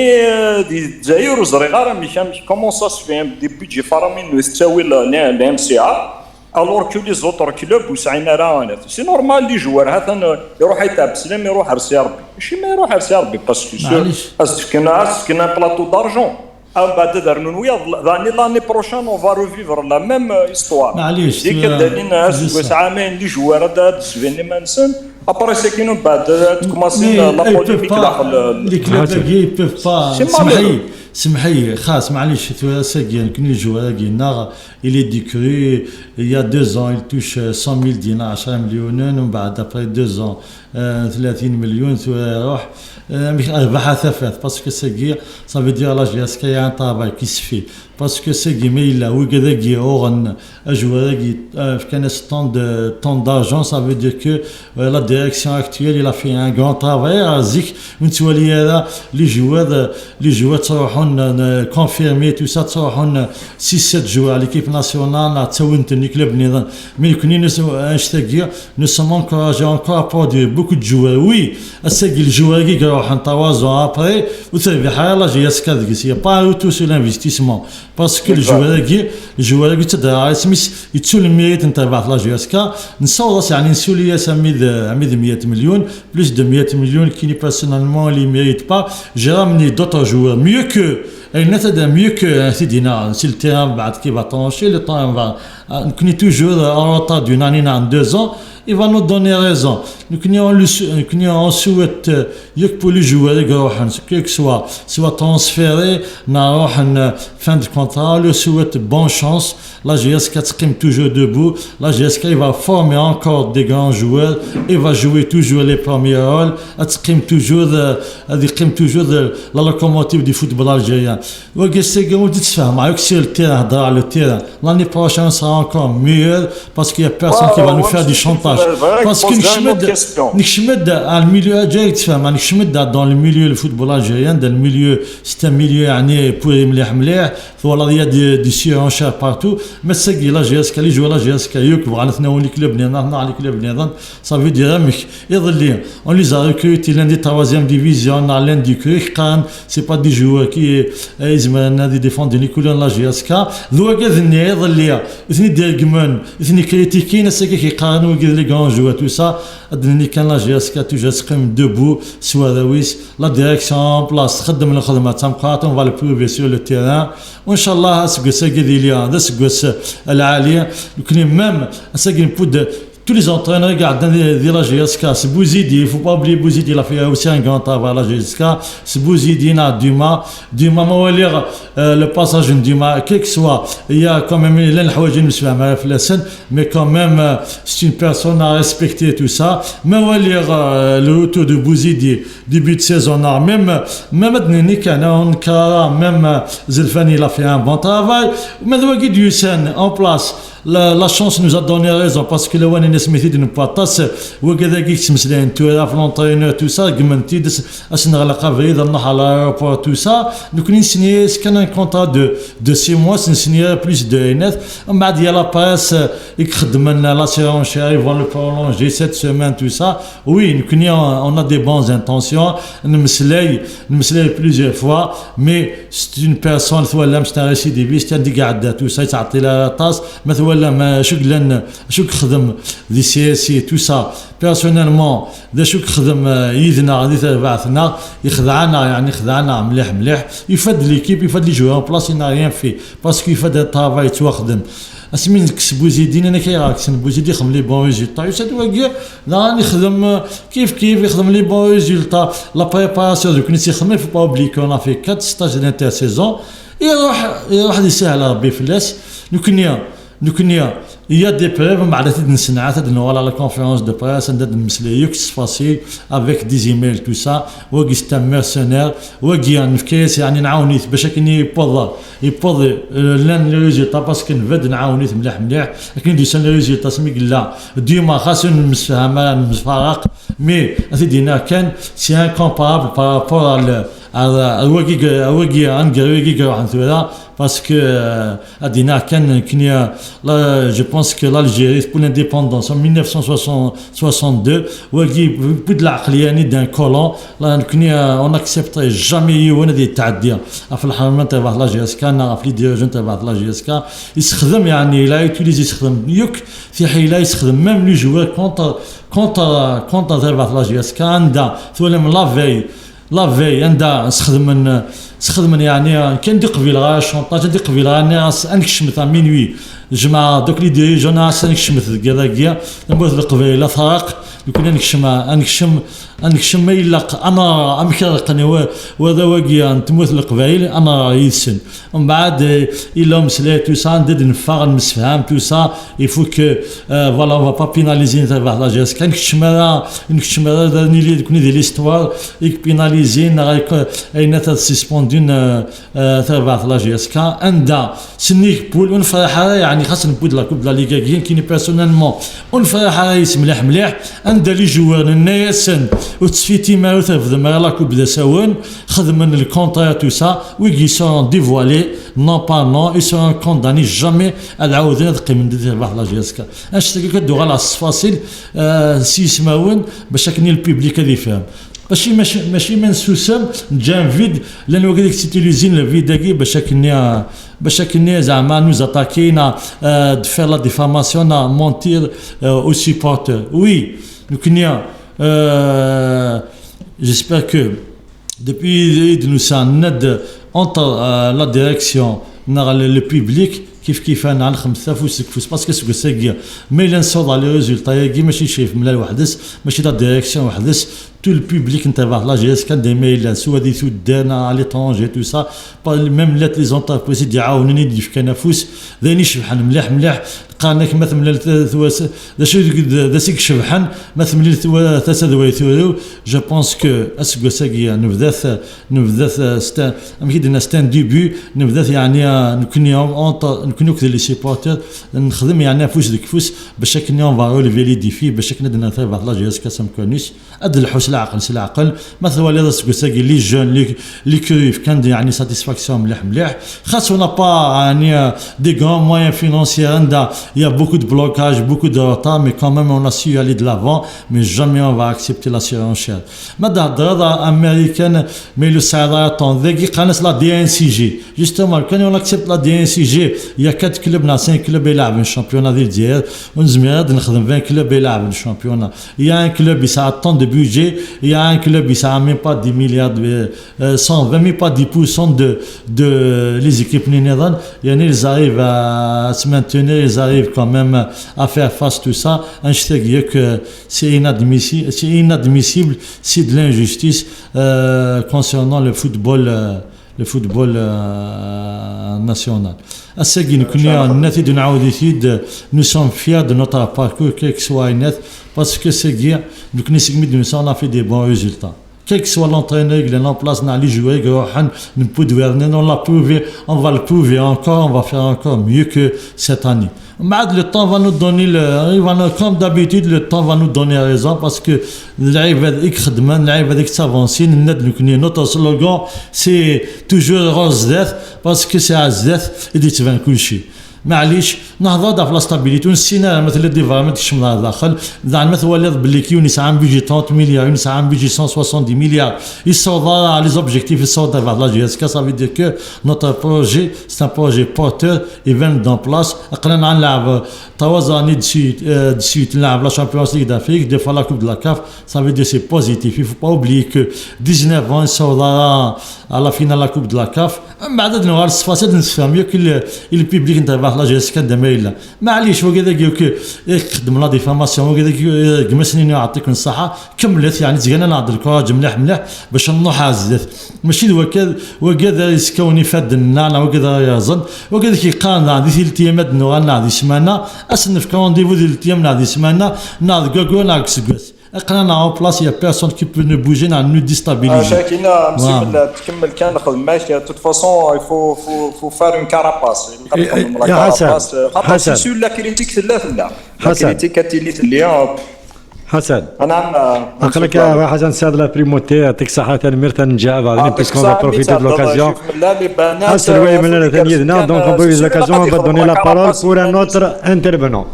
دي الجزائر وزريغار مي كومون سا سفي دي بيدجي فرامين يستوي لا ام سي ا الور كو لي زوتر كلوب وسعينا راه سي نورمال لي جوار هذا يروح يتعب سلام يروح رسي ربي ماشي ما يروح رسي ربي باسكو سور كنا بلاطو دارجون بعد دارنا ويا لاني بروشان اون فا ريفيفر لا ميم هيستوار معليش ديك دالينا عامين لي جوار هذا سفيني مانسن ابري ساكنين بعد تكوماسي لا بوليميك داخل لي كلوب بيف با سمحي خاص معليش ساكين كني جوار كينا il est décru il y a 2 ans il touche 100 000 دينار 10 مليون ومن بعد après 2 ans 30 مليون يروح ربحها ثفاث باسكو ساكي ça veut dire la GSK y a un travail qui se fait parce que ساكي ما الا وكذا كي اورن اجوار كي كان tant d'argent ça veut dire que la direction actuelle il a fait un grand travail زيك ونتولي هذا لي جوار تروحون كونفيرمي تو سا تروحون 6 7 جوار ليكيب ناسيونال تسوي نتني كلوب نظام مي كوني نشتاقي nous sommes encouragés encore à produire beaucoup de joueurs. Oui, c'est que les joueurs qui ont 3 ans après, vous savez, la GSK, il n'y a pas un retour sur l'investissement. Parce que les joueurs qui sont le mérite de la GSK, nous sommes insulés à 100 millions, plus de 100 millions qui personnellement ne méritent pas. J'ai ramené d'autres joueurs mieux que. Et mieux que si le terrain qui va trancher, le temps va. Nous sommes toujours en retard d'une année en 2 ans. Il va nous donner raison. Nous souhaite pour les joueurs que soit transféré, fin de contrat, lui souhaite bonne chance. La GSK est toujours debout. La GSK va former encore des grands joueurs. Il va jouer toujours les premiers rôles. Elle toujours la locomotive du football algérien. Le terrain. L'année prochaine sera encore mieux parce qu'il n'y a personne qui va nous faire du chantage. Parce que nous milieu dans le milieu du football algérien, dans le milieu, c'est un milieu pour il y a des surenchères partout. Mais c'est que la GSK, les joueurs de la GSK, ça veut dire on les a recrutés l'un des 3e division, l'un du Kyrgyzstan, c'est pas des joueurs qui défendent Nicolas la GSK. ils critiquent, c'est qu'ils يقارنوا les grands joueurs tout ça. كان la GSK toujours debout sur la direction en place خدم الخدمه تمقات on va le prouver sur le terrain وان شاء الله سكوس قديليا ده سكوس العاليه يمكن ميم ساكن بود. Tous les entraîneurs regardent la GSK, c'est Bouzidi, il ne faut pas oublier Bouzidi, il a fait aussi un grand travail à la GSK, c'est Bouzidi, il y a Duma, on va lire le passage de Duma, quel que soit, il y a quand même mais quand même, c'est une personne à respecter tout ça, mais on va lire le retour de Bouzidi, début de saison, même Zelfani, il a fait un bon travail, mais on va dire Hussein en place. La chance nous a donné raison parce que le one est smith de nous patas ou que des qui se tout l'entraîneur tout ça guimenti de asnagla qavri dans l'aéroport tout ça nous connaissons signé ce qu'un contrat de 6 mois c'est signé plus de net بعد il y a la presse يخدمنا la surenchère ils vont le prolonger cette semaine tout ça oui nous connaissons on a des bonnes intentions nous مسلي plusieurs fois mais c'est une personne c'est un récidiviste qui قاعد tout ça تعطي la tasse مثلا ولا ما شو خدم دي سياسي تو سا بيرسونيلمون ذا شو خدم يدنا غادي تبعثنا يخدعنا يعني خدعنا مليح يفد ليكيب يفد لي جوار بلاص ينا ريان في باسكو يفد الطافاي تواخدم اسمين كسبو زيدين انا كيراك سنبو زيد يخدم لي بون ريزولطا يسد واقع لا يخدم كيف يخدم لي بون ريزولطا لا بريباراسيون دوك نسي يخدم في بابليك اون في 4 ستاج دانتر سيزون يروح يسهل ربي فلاس نكنيا il y a des preuves بعد نسنعات على la conférence de presse ندد مسليكس فاسيل avec des emails tout ça وقي ستام مرسونير وقي نفكيس يعني نعاونيت باش كني يبوض لان لي ريزولطا باسكو نفد نعاونيت مليح لكن دي سن لي ريزولطا سمي لا ديما خاص نمسفارق مي دينا كان سي انكومبارابل بارابور الوقي انغريغي عن ثلاثه parce que Adina Kenya, là je pense que l'Algérie pour l'indépendance en 1962 plus de l'aqliani d'un colon là Kenya on n'accepterait jamais on a des تعديات في الحرمه تبع la GSK نعرف لي ديرجون تبع la GSK يستخدم يعني لا يوتيليزي يستخدم يك في حيله يستخدم ميم لي جوار كونتر تبع la GSK عندها ثم لا في عندها سخدم يعني كان دي قبيله غا شونطاج دي قبيله ناس انكشمت مينوي جماعه دوك لي ديريجون ناس انكشمت كذا نبوث القبيله فرق يكون انكشم ما يلق انا امكرقني وهذا واقي تموت القبائل انا يسن ومن بعد الا مسلات تو سا ندير نفاق نسفهم تو سا يفو كو فوالا فا با بيناليزي تاع لا جيس كان نكشم هذا نيلي كوني دي ليستوار يك بيناليزي اين تا سسبوندي مدن تبع لا جي اس كا عندها سنيك بول ونفرحها يعني خاص نبود لا كوب لا ليغا كيني بيرسونيلمون ونفرحها يس مليح عندها لي جوار الناس وتسفيتي مالو تفضل ما لا كوب دا ساون خدمن الكونترا تو سا وي سون ديفوالي نون با نون اي سون كونداني جامي العاودنا تقيم تبع لا جي اس كا اش كدو على الصفاصيل سي سماون باش كني البوبليك هذا يفهم ماشي من سوسم جان فيد لانه قال لك تيتيليزين الفيداكي باش كني زعما نوز اتاكينا فير لا ديفاماسيون مونتير او سيبورتر وي كني جيسبر كو depuis nous ند entre la direction le public كيف انا على 5 فوس 6 فوس باسكو سكو ساكيا مي لا نصوض على لي ريزولتا ياكي ماشي شايف ملال وحدس ماشي لا ديريكسيون وحدس تو البوبليك نتاع لا جي اس كان دي ميل سوا دي سودان على ليترونجي تو سا ميم لات لي زونتربريز يعاونوني يدير في كنافوس ذاني شبحان مليح قالك مثلا ذا سيك شبحان مثلا تسدوي ثورو جو بونس كو اسكو ساكيا نبذات ستا كيدنا ستان ديبي نبذات يعني نكونوا كذا لي سيبورتر نخدم يعني فوس ديك فوس باش كنا اون فا ريليفي لي ديفي باش كنا درنا تاع لا جي اس كاسم كونيس اد الحوس العقل مثلا ولي سكو ساكي لي جون لي كريف كان يعني ساتيسفاكسيون مليح خاصنا با يعني دي غران موين فينانسيير عندها يا بوكو دو بلوكاج بوكو دو روتار مي كون ميم اون ا سو aller de l'avant mais jamais on va accepter la surenchère ماذا هضره امريكان مي لو سعر طون ذاكي قالت لا دي ان سي جي جوستومون كان اون اكسبت لا دي ان سي جي يا 4 كلوب نا 5 كلوب يلعب الشامبيون ديال الجزائر ونزمير نخدم 20 كلوب يلعب الشامبيون يا ان كلوب يسعى طون دو بودجي يا ان كلوب يسعى ميم با 10 مليار 120 ميم با 10% de les équipes néerlandaises يعني ils arrivent à se maintenir ils arrivent quand même à faire face à tout ça je te dis que c'est inadmissible c'est de l'injustice concernant le football national. Nous sommes fiers de notre parcours, quel que soit net, parce que nous a fait des bons résultats. Quel que soit l'entraîneur qui est en place, les joueurs on va le prouver encore, on va faire encore mieux que cette année. Le temps va nous donner, comme d'habitude, le temps va nous donner raison parce que notre slogan c'est toujours rose death parce que c'est Azdeth et dit tu vas coucher. معليش نهضر في لا ستابيليتي ونسينا مثلا ديفلوبمنت كشمنا داخل زعما مثلا ولاد بلي يونس عام بيجي 30 مليار يونس عام بيجي 170 مليار يصوض لي زوبجيكتيف يصوض تاع لا جي اس كا سافي دير كو نوتر بروجي سي ان بروجي بورتور ايفين دون بلاص قلنا نلعب 3 اني دسيت نلعب لا شامبيونز ليغ دافريك دي فوا لا كوب دو لا كاف سافي دير سي بوزيتيف يفو با اوبلي كو 19 ans يصوض على فينال لا كوب دو لا كاف من بعد نوار الصفاسات نفهم ياك البيبليك نتاع لا جي اس كا دمايلا معليش وكذا قالك خدم لا ديفاماسيون وكذا قمسني يعطيكم الصحه كملت يعني زينا نعطي الكوراج مليح باش نروح عزت ماشي وكذا يسكوني فادنا انا وكذا يظن وكذا كيقال عندي 3 ايام نوغا عندي سمانه اسن في كونديفو ديال 3 ايام عندي سمانه ناض كوكو ناكس اقنا اون بلاص يا بيرسون كي بو نو بوجي نو ديستابيليزي شاكينا مسيب تكمل كان نخدم ماشي توت فاصون فو فار اون كاراباس يا حسن سور لا كريتيك ثلاثه كريتيك اللي اليوم حسن انا اقلك يا حسن ساد لا بريموتي يعطيك الصحه ثاني تنجا بعدين باسكو فا بروفيتي دو لوكازيون حسن وي من ثاني دونك اون بو لوكازيون فا دوني لا بارول بور ان اوتر انترفينون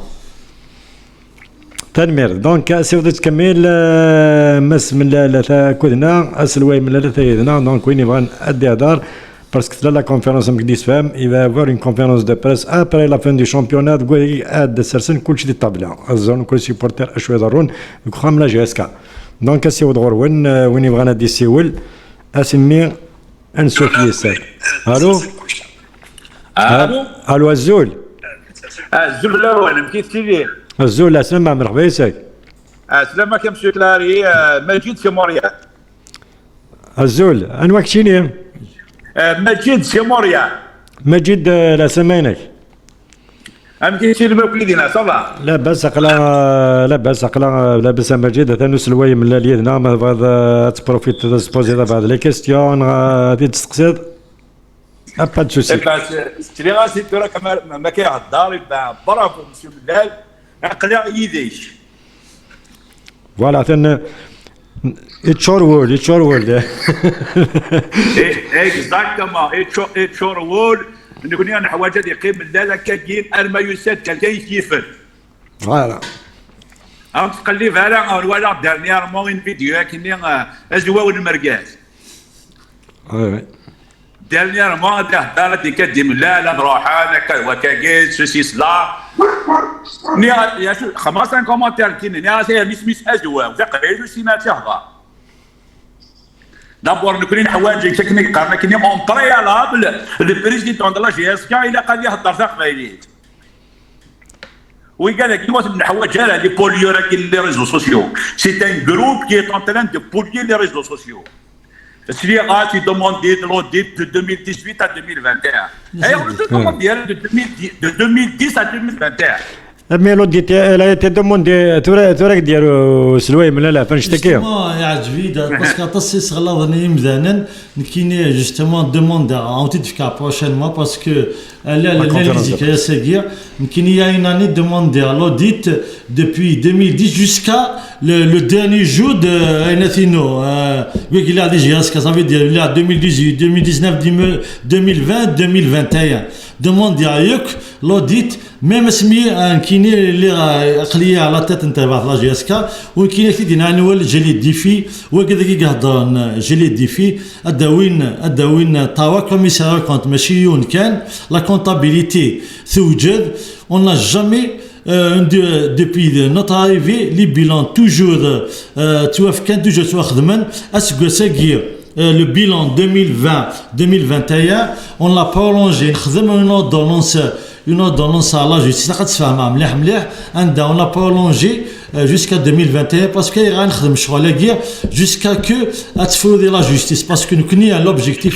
تنمير دونك سيودي تكمل مس من لا كودنا اسلوي من لا ثايدنا دونك وين يبغى ادي هدار باسكو la conférence مقديس فهم il va avoir une conférence de presse après la fin du championnat تقول اد سرسن كلشي دي الطابله الزون كل سيبورتر اشوي ضرون خام لا جي اس كا دونك سيود غور وين يبغى ندي سيول اسمي انسوفي يسال الو الو الزول الزول الاول كيف كيفيه الزول اسمع مرحبا يساك سلامة كم مسيو كلاري مجيد سيموريا الزول انواع كشيني مجيد سيموريا مجيد لا سمينك كاينشي الموكلين صافا لا باس لاباس مجيد ثاني سلواي من اليدنا ما بغا تبروفيت تسبوزي بعض لي كيستيون غادي تستقسد با دو سوسي تري غاسي ترى كما ما كيهضر يبقى برافو مسيو بلال عقلها يديش فوالا ثان اتشور وورد اكزاكتومون اتشور وورد نكون انا حوايج يقيم لا كاين ارما يسات كاين يكيفن فوالا تقلب على ولا دارنييرمون فيديو كني ازواو المركاز وي دارنييرمون دارت كديم لا نروح انا وكاكيت سوسي سلا يا شو 5 كومونتير كاين يا سي ميس ازواو تقريبا سيما تهضر دابور نكون حوايج تكنيك قرنا كني اون بريالابل البريزيدون دو لا جي اس كا الى قال يهضر تقبايليت وقال لك يوسف من حوايج لي بوليو راك لي ريزو سوسيو سي ان جروب كي اون تران دو بوليو لي ريزو سوسيو سي غاتي دوموندي دو 2018 à 2021 اي اون دوموندي de 2010 à 2021 ميلودي لا تدموندي توراك ديالو سلواي من لا فاش تكي يعجبني باسكو تصيص غلاظني مزانا كاين جوستومون دوموند اونتي فيكا بروشينمون باسكو لا ليزيكا سيغير كاين يا une année demandé à l'audit depuis 2010 jusqu'à le dernier jour de Enatino il a déjà ce que ça veut dire il y a 2018 2019 2020 2021 demande à Yuk l'audit même سمي كاينين اللي عقليه على تيت نتاع لا جي اس كا وكاين كي دينا نول جيلي ديفي وكذا كي قهضر جيلي ديفي اداوين تاوا كوميسار كونت ماشي يون كان لا كونتابيليتي توجد on n'a jamais depuis notre arrivée les bilans toujours toujours خدمن اسكو ساكير le bilan 2020-2021 on l'a prolongé خدمنا une ordonnance à la justice on a prolongé jusqu'à 2021 parce qu'il y a un choix jusqu'à que la justice parce que nous connaissons l'objectif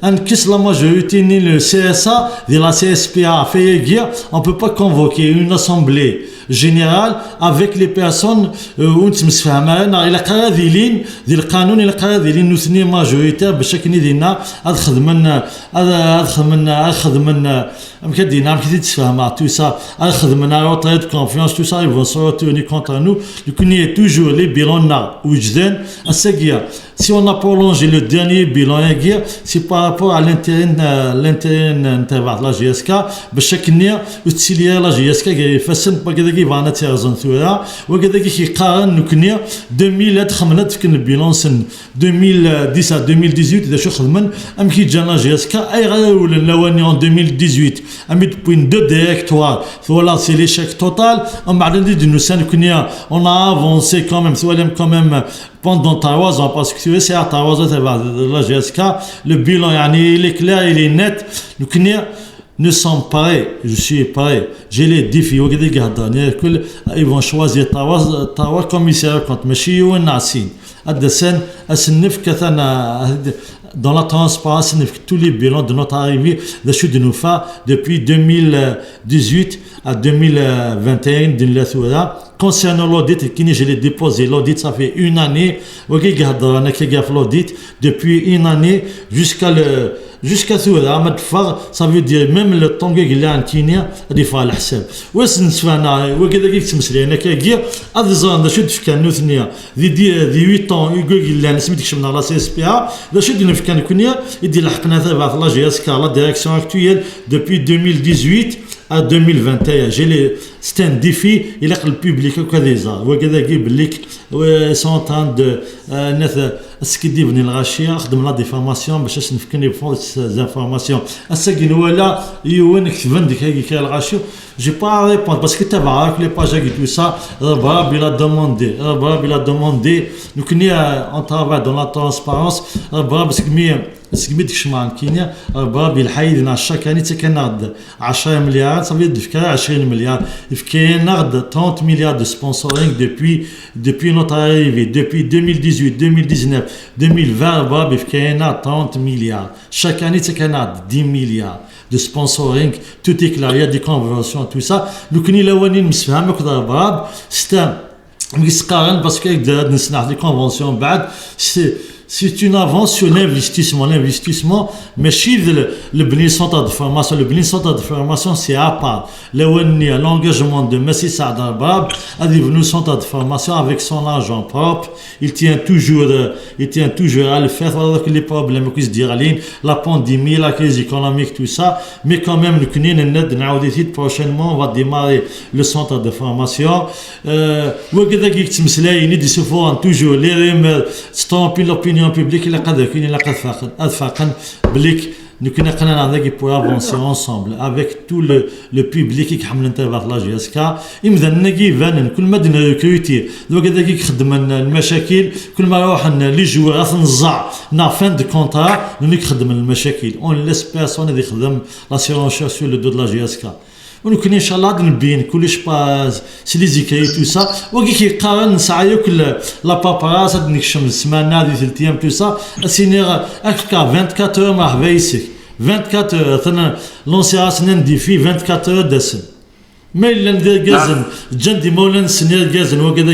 en la majorité ni le CSA de la CSPA fait guerre on peut pas convoquer une assemblée générale avec les personnes ونتمسفهمين الى قاذلين ديال القانون الى قاذلين نثني ماجوريتير باش كندينا خدمنا مكدينا كي تتفاهم تو سا خدمنا روتريت كونفيونس تو سا ils vont se retourner contre nous nous connaissons toujours les bilans وجدان الساقيه si on a prolongé le dernier bilan c'est par rapport à l'intérêt نتاع لا جي اس كا باش كنيا وتسيليا لا جي اس كا يفسن بكذا كيفانا تيرزون ثورا وكذا كيقارن نكنيا 2000 خمنات كن البيلونس 2010 à 2018 اذا شو خدمن ام كي جانا جي اس كا اي غير الاولاني en 2018 ام 8.2 ديريكتوار voilà c'est l'échec total on بعد ندير نسان كنيا on a avancé quand même quand même pendant 3 ans parce que c'est à 3 ans la GSK le bilan يعني il est clair il est net كنيا nous sommes prêts, je suis prêt. J'ai les défis. Ils vont choisir trois commissaires contre Machi ou Nassim. Dans la transparence, tous les bilans de notre arrivée de Chute de Noufa depuis 2018 à 2021 de la Soura. Concernant l'audit, je l'ai déposé. L'audit, ça fait une année. L'audit depuis une année jusqu'à Soura. Ça veut dire même le temps qu'il y a un Kenya, il faut le حساب. وسنسفنا وكذا كيف تمسلي أنا كأجير أذزان ده شد في كانوا ثنيا ذي 8 ans يقول اللي أنا سميتك شمنا على CSPA ده شد في كان كونيا يدي لحقنا ثبات الله GSK la direction actuelle depuis 2018 à 2021 j'ai les c'est un défi il est le public وكذا وكذا يجيب لك sont en train de اسكدي بني الغاشيه خدم لا ديفورماسيون باش نفكني بفوس زانفورماسيون اسكن ولا يوين كتبن ديك هي الغاشيه جي با ريبوند باسكو تبعك لي باج كي تو سا ربا بلا دوموندي نكني اون ترافاي دون لا ترانسبارونس ربا باسكو مي سكميت كشمان كينيا بابي الحيد نا شاكاني تكناد 10 مليار صافي دفكا 20 مليار فكاين نغد 30 مليار دو سبونسورينغ depuis notre arrivée depuis 2018 2019 2020 بابي فكاين 30 مليار chaque année تكناد 10 مليار de sponsoring tout est clair il y a des conventions tout ça لو كني لواني نسفهم كذا باب ستا ميسقارن باسكو يقدر نسمع دي كونفونسيون بعد c'est une avance sur l'investissement mais chez le centre de formation c'est à part l'engagement de Messi Saad Arbab a devenu centre de formation avec son argent propre il tient toujours à le faire avec les problèmes qui se dirent la pandémie la crise économique tout ça mais quand même prochainement on va démarrer le centre de formation وكذا كي تمسلاي ندي سوفون toujours les rumeurs stampent l'opinion publique il a فاقن بليك nous connaissons pour avancer ensemble avec tout le public qui حمل انت la GSK إذا نجي فان كل ما دنا ريكروتي لو كذا كي خدم المشاكل كل ما نروح لي جوار نزع نا فان دو كونترا نخدم المشاكل اون ليس بيرسون اللي يخدم لاسيرونس سور لو دو لا GSK ونكون ان شاء الله نبين كلش باز سي لي زيكاي تو سا وكي كيقارن نسعى كل لا باباراس نكشم السمانه دي 3 ايام تو سا سينير اكا 24 مع حبايسك 24 ثنا لونسياس ندي في 24 دسم ما الا ندير غازن جندي مولان سنير غازن وكذا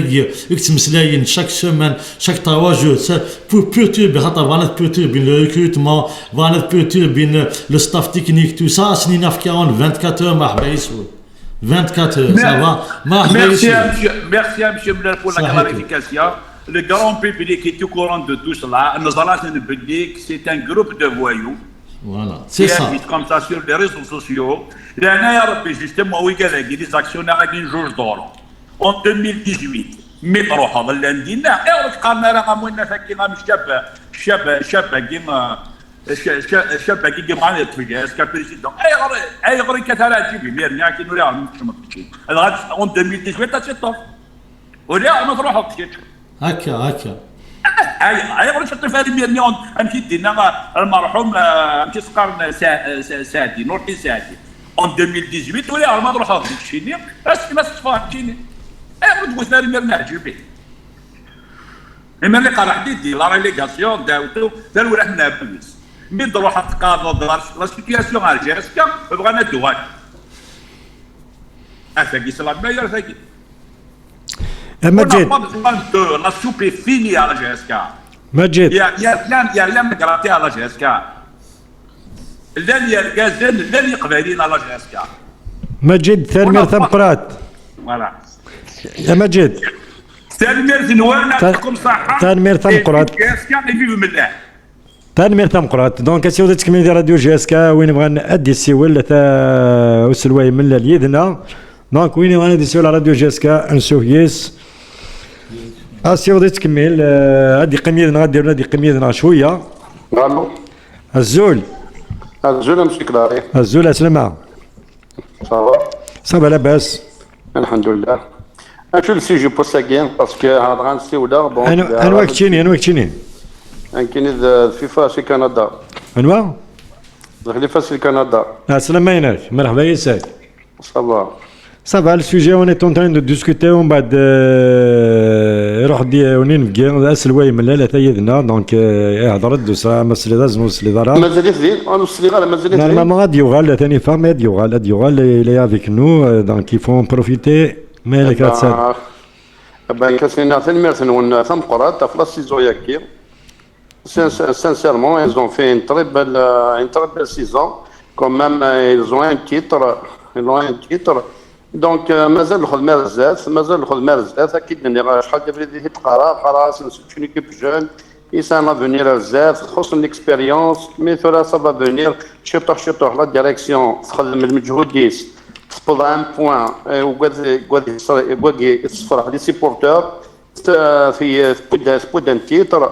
يكتم سلاين شاك سيمان شاك 3 جور بور بيرتور خاطر فانت بيرتور بين لو ريكروتمون فانت بيرتور بين لو ستاف تكنيك تو سا سنينا في 24 مع حبايس 24 ça va merci à monsieur Mler pour la clarification le grand public est au courant de tout cela nous allons public c'est un groupe de voyous. Voilà, c'est ça. Comme ça sur les réseaux sociaux. Justement, les actionnaires qui jouent d'or. En 2018, métro هذا اللي عندنا قالنا راه مونا فكينا مش شاب كي معنا الترياس كبريزيدون اي غير كثرات جيبي ميرنا كي نوري مش متكين هذا en 2018 تشطف ولا نروحوا كيت هكا اي غير شطف هذه ميرنا امشي دينا المرحوم امشي سقرنا سادي نورتي سادي en 2018 ولا ما نروحوا كيتشيني بس ما تفاهمتيني اي غير تقول ميرنا جيبي إما اللي قال حديدي لا ريليغاسيون داوتو داروا حنا بليس من تروح تقاضوا لا سيتياسيون على جاسكا بغانا دوال افاكي سلا ماير افاكي مجد لا سوبي فيني على جاسكا مجد يا ريان مقراتي على جاسكا لان يرقازن لان يقبالين على جاسكا مجد ثاني ثمقرات فوالا يا مجد تنمير ثنوان نعطيكم صحة تنمير ثمقرات جاسكا يفيد من الله تنمير ثمقرات دونك اسيو تكميل راديو جاسكا وين بغا نأدي السيول تا وسلواي من اليدنا دونك وين بغا ندي سيول راديو جاسكا انسوفيس اسيو تكمل هادي قميدنا غادير هادي قميدنا شويه الو الزول مشي كلاري الزول اسلمه صافا لاباس الحمد لله شو السيجي بوساكين باسكو هاد غنسيولا بون انواع كتشيني كاين الفيفا في كندا انواع الفيفا في كندا السلام عليك مرحبا يساك صافا السوجي اون ايت اون ترين دو ديسكوتي ومن بعد روح دي ونين في اسلواي من لا تايدنا دونك هضرت دوسا مسلي دازنو مسلي دارا مازال يزيد انا مسلي غير مازال يزيد نورمالمون غادي يوغال ثاني فام غادي يوغال لي افيك نو دونك يفون بروفيتي مالك راه كاسينا ثاني ون ثم قرات في لا سيزون ياكي sincèrement ils ont fait une très belle saison quand même ils ont un titre donc مازال الخدمه بزاف اكيد اني شحال دابا قرا c'est une équipe jeune et ça va venir بزاف خصوصا l'expérience mais ça va venir شطح لا ديريكسيون تخدم المجهود ديس تفضل ان بوان وقاعد يصفر على لي سيبورتور في بودان تيتر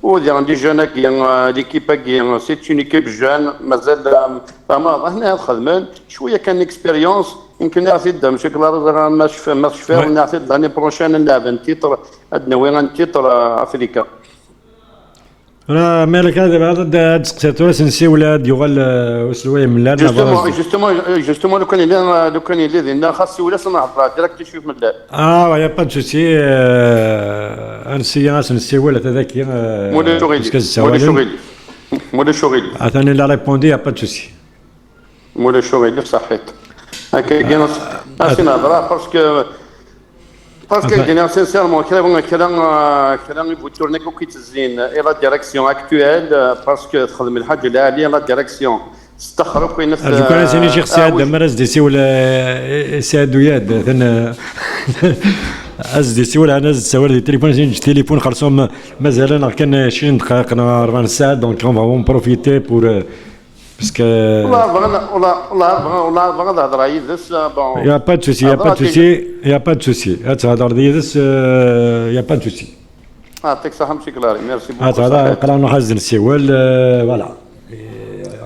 ودي دي جون ليكيب كي سي اون ايكيب جون مازال فما هنا خدمين شويه كان اكسبيريونس يمكن نعطي ماشي كلا ما شفا نعطي لاني بروشين نلعب تيتر ادنا وين تيتر افريكا راه مالك هذا تسقسيتو سنسي ولا ديال وسلوي من لا جوستومون لو كان اللي دينا خاص ولا سنهضر ديريكت تشوف من لا يا با دو سوسي نسي ولا هذاك مولا شغل عطاني لا ريبوندي يا با دو سوسي مولا شغل صحيت هكا كاين سنهضر باسكو دينا سينسيرمون كلام يبغوا تورني كو كيتزين اي لا ديريكسيون اكطويل باسكو تخدم الحاجه العاليه لا ديريكسيون تستخرب كاين ناس جو كان سيني شيخ سعد مرز ديسي ولا سعد وياد ثنا از ديسي ولا انا زاد دي تليفون زين تليفون خلصهم مازال كان 20 دقائق 40 ساعه دونك اون فون بروفيتي بور باسكو والله بغا نهضر يدس بون يا با دو سوسي تهضر ديدس يا با دو سوسي يعطيك الصحه ماشي كلاري ميرسي بوكو هذا قرانا حزن السيوال فوالا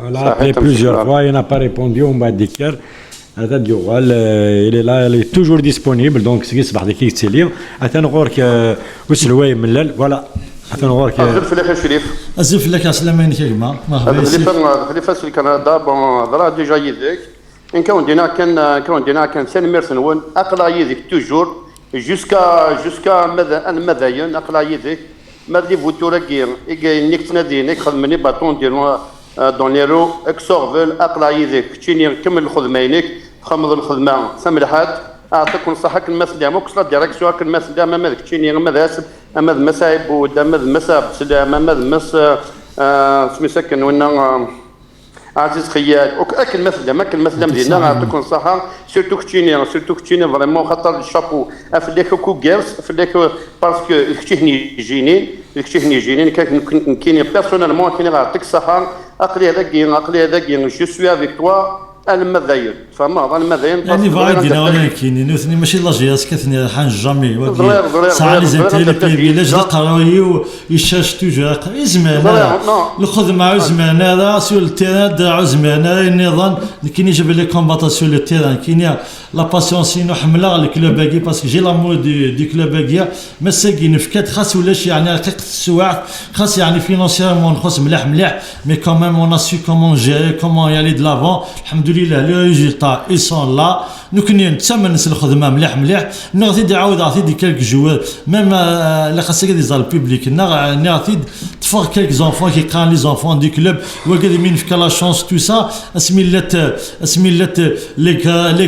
on l'a appelé plusieurs fois, il n'a pas répondu, on m'a dit qu'il il est là, il est toujours disponible, donc c'est ce qui est lié. Attends, voilà. Attends, أزف لك أسلامين كلمة. خليفة في كندا بون ضرا ديجا يدك. إن كون دينا كان سن ميرسنون أقلا يدك توجور جوسكا ماذا أقلا يدك. ماذا فوتورا كير إيجا نيك تنادينك خدمني باطون ديالو دون ليرو اكسورفل أقلا يدك تشيني كمل الخدمينك خمض الخدمة سملحات أعطيك نصحك المثل يا موكس لا ديريكسيون المثل يا ماذا تشيني ماذا اسب أماذ مسايب ودا ماذ مساب سلام أماذ مس سميسكن ونا عزيز خيال أكل مثل ما كل مثل مدينة نعطيك نصحة سيرتو كتشيني فريمون خاطر الشابو أفليك كو جيرس أفليك باسكو الكتشيني جينين كاين بيرسونيلمون كاين نعطيك الصحة أقلي هذاك جو سوي افيك توا المذاين فما المذاين يعني فايدنا ولا كاينين نوثني ماشي لاجياس كثني حان جامي ساعه لي زانتيلي بيفيلاج قراوي يشاش توجو زمان الخدمه زمان هذا سول التيران زمان النظام كاين يجيب لي كومباتاسيون لو تيران كاين لا باسيونس نو حمله الكلوباكي باسكو جي لامور دي كلوباكيا ما ساكي نفكات خاص ولاش يعني رقيقه السواع خاص يعني فينانسيرمون خاص مليح مي كوميم اون اسو كومون جيري كومون يالي دو لافون الحمد لله لي ريزولتا اي سون لا نكوني نتسمى نس الخدمه مليح نغادي عاود عطي دي كالك جوار ميم لا خاصك دي زال بوبليك نغادي تفور كالك زونفون كي قان لي زونفون دي كلوب وكادي مين فيك لا شونس تو سا اسميلات لي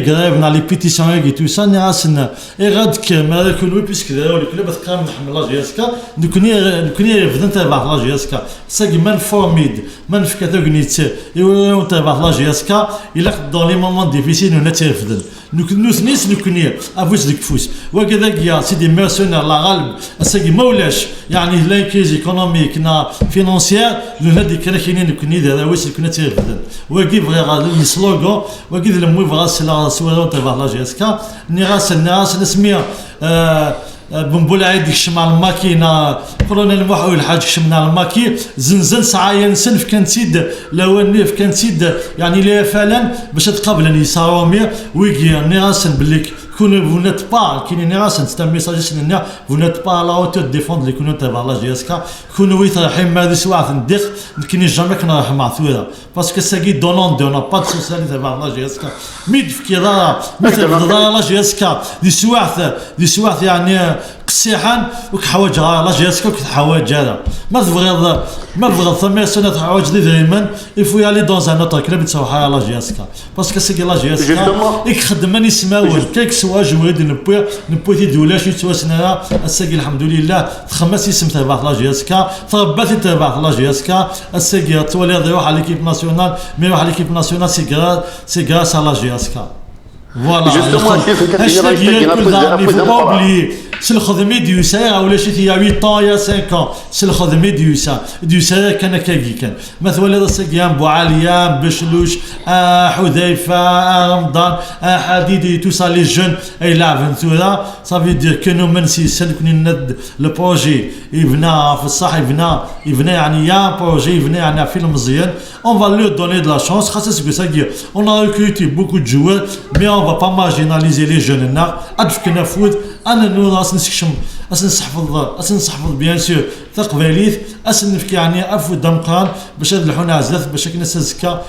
غريف نا لي بيتيسيون كي تو سا ناسن اي غاد كما كل بيسك داو الكلوب تقام نحمل لا جياسكا نكوني فدنت تبع لا جياسكا ساكي مان فورميد مان فيك تاغنيت يو تبع لا جياسكا إلا دون لي مومون ديفيسيل نترفدن نوثنيس نكوني افوس ديك فوس وكذا يا سيدي ميرسونير لا غالب اساكي مولاش يعني لا كريز ايكونوميك نا فينانسيير لهادي كاينين نكوني هذا واش كنا ترفدن وكي بغي غادي السلوغون وكي المهم غاس لا سوالو تبع لا جيسكا نيغاس الناس نسميها بنبول عيد يشمع الماكينه كولونيل محوي الحاج شمنا الماكي زنزن ساعه ينسن في كنتيد لو في كنتيد يعني لي فعلا باش تقابلني يساومي ويجي نيراسن بليك كون vous n'êtes pas كاين نيراسن ستا ميساج سننا vous n'êtes pas à la hauteur de défendre les كونون تبع لا جي اس كا كون ويت رايحين هذه سواعه ندير كاين جامي كنروح مع ثوره باسكو ساكي دونون دو نا با دو سوسيال تبع لا جي اس كا ميد في كذا مثل لا جي اس كا دي سواعه يعني قسيحان وكحوايج لا جي اس كا كحوايج هذا ما تبغى ثمي سنه حوايج دائما يفو يالي دون ان اوتر كلوب تسوي حاجه لا جي اس كا باسكو ساكي لا جي اس كا يخدمني سماول كيك سوا جواد نبوي تي دولاش يتواسنا الساقي الحمد لله تخمس اسم تبع لا جي اس كا تربات تبع لا جي اس كا الساقي تولي يروح على ليكيب ناسيونال مي يروح على ليكيب ناسيونال سي غراس على لا جي اس كا فوالا سي الخدمي ديوسا ولا شي تي 8 طون يا 5 سي الخدمي ديوسا كان كاكي كان مثلا هذا سقيان بو عليان بشلوش حذيفه رمضان حديدي تو سا لي جون اي لاعب ثورا صافي دير كانوا من سي سلكني ند لو بروجي يبنى في الصح يبنى يعني يا بروجي يبنى يعني فيلم مزيان on va leur donner de la chance خاص ça dire on a recruté beaucoup de joueurs mais on va pas marginaliser les jeunes نا ادفكنا فود انا نو نسكشم نحفظ بيان سور تقباليث نفك يعني افو دمقان باش هاد الحون عزاف باش كنا سازكا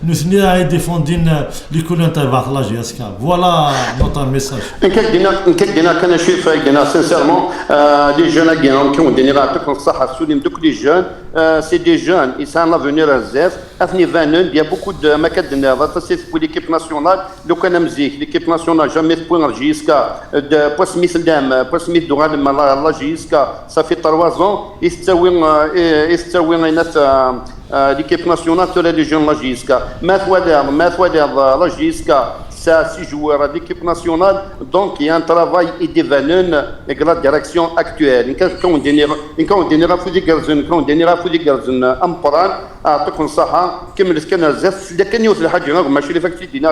نوثني هاي ديفوندين لي كول نتاع بعض لا جي اس كا فوالا نوطا ميساج كدينا كان شوف كنا سانسيرمون لي جون كاين كون ديني يعطيكم الصحه سوليم دوك لي جون سي دي جون يسان لافونير بزاف اثني فانون بيا بوكو دو ما كدنا فاسي في ليكيب ناسيونال لو كان مزيك ليكيب ناسيونال جامي بوين جيسكا بوا سميث دام بوا سميث دوغال لا جيسكا صافي 3 زون يستوي الناس ليكيب ناسيونال تاع لي جون لا جيسكا ما ثوالي لا جيسكا ça 6 joueurs de l'équipe nationale, donc il y a un travail et des valeurs avec la direction actuelle. Quand on donnera Foudigarzen Ampran, à tout ça, comme le scanner Z, le canyon de la Hadjana, comme je l'ai fait dire,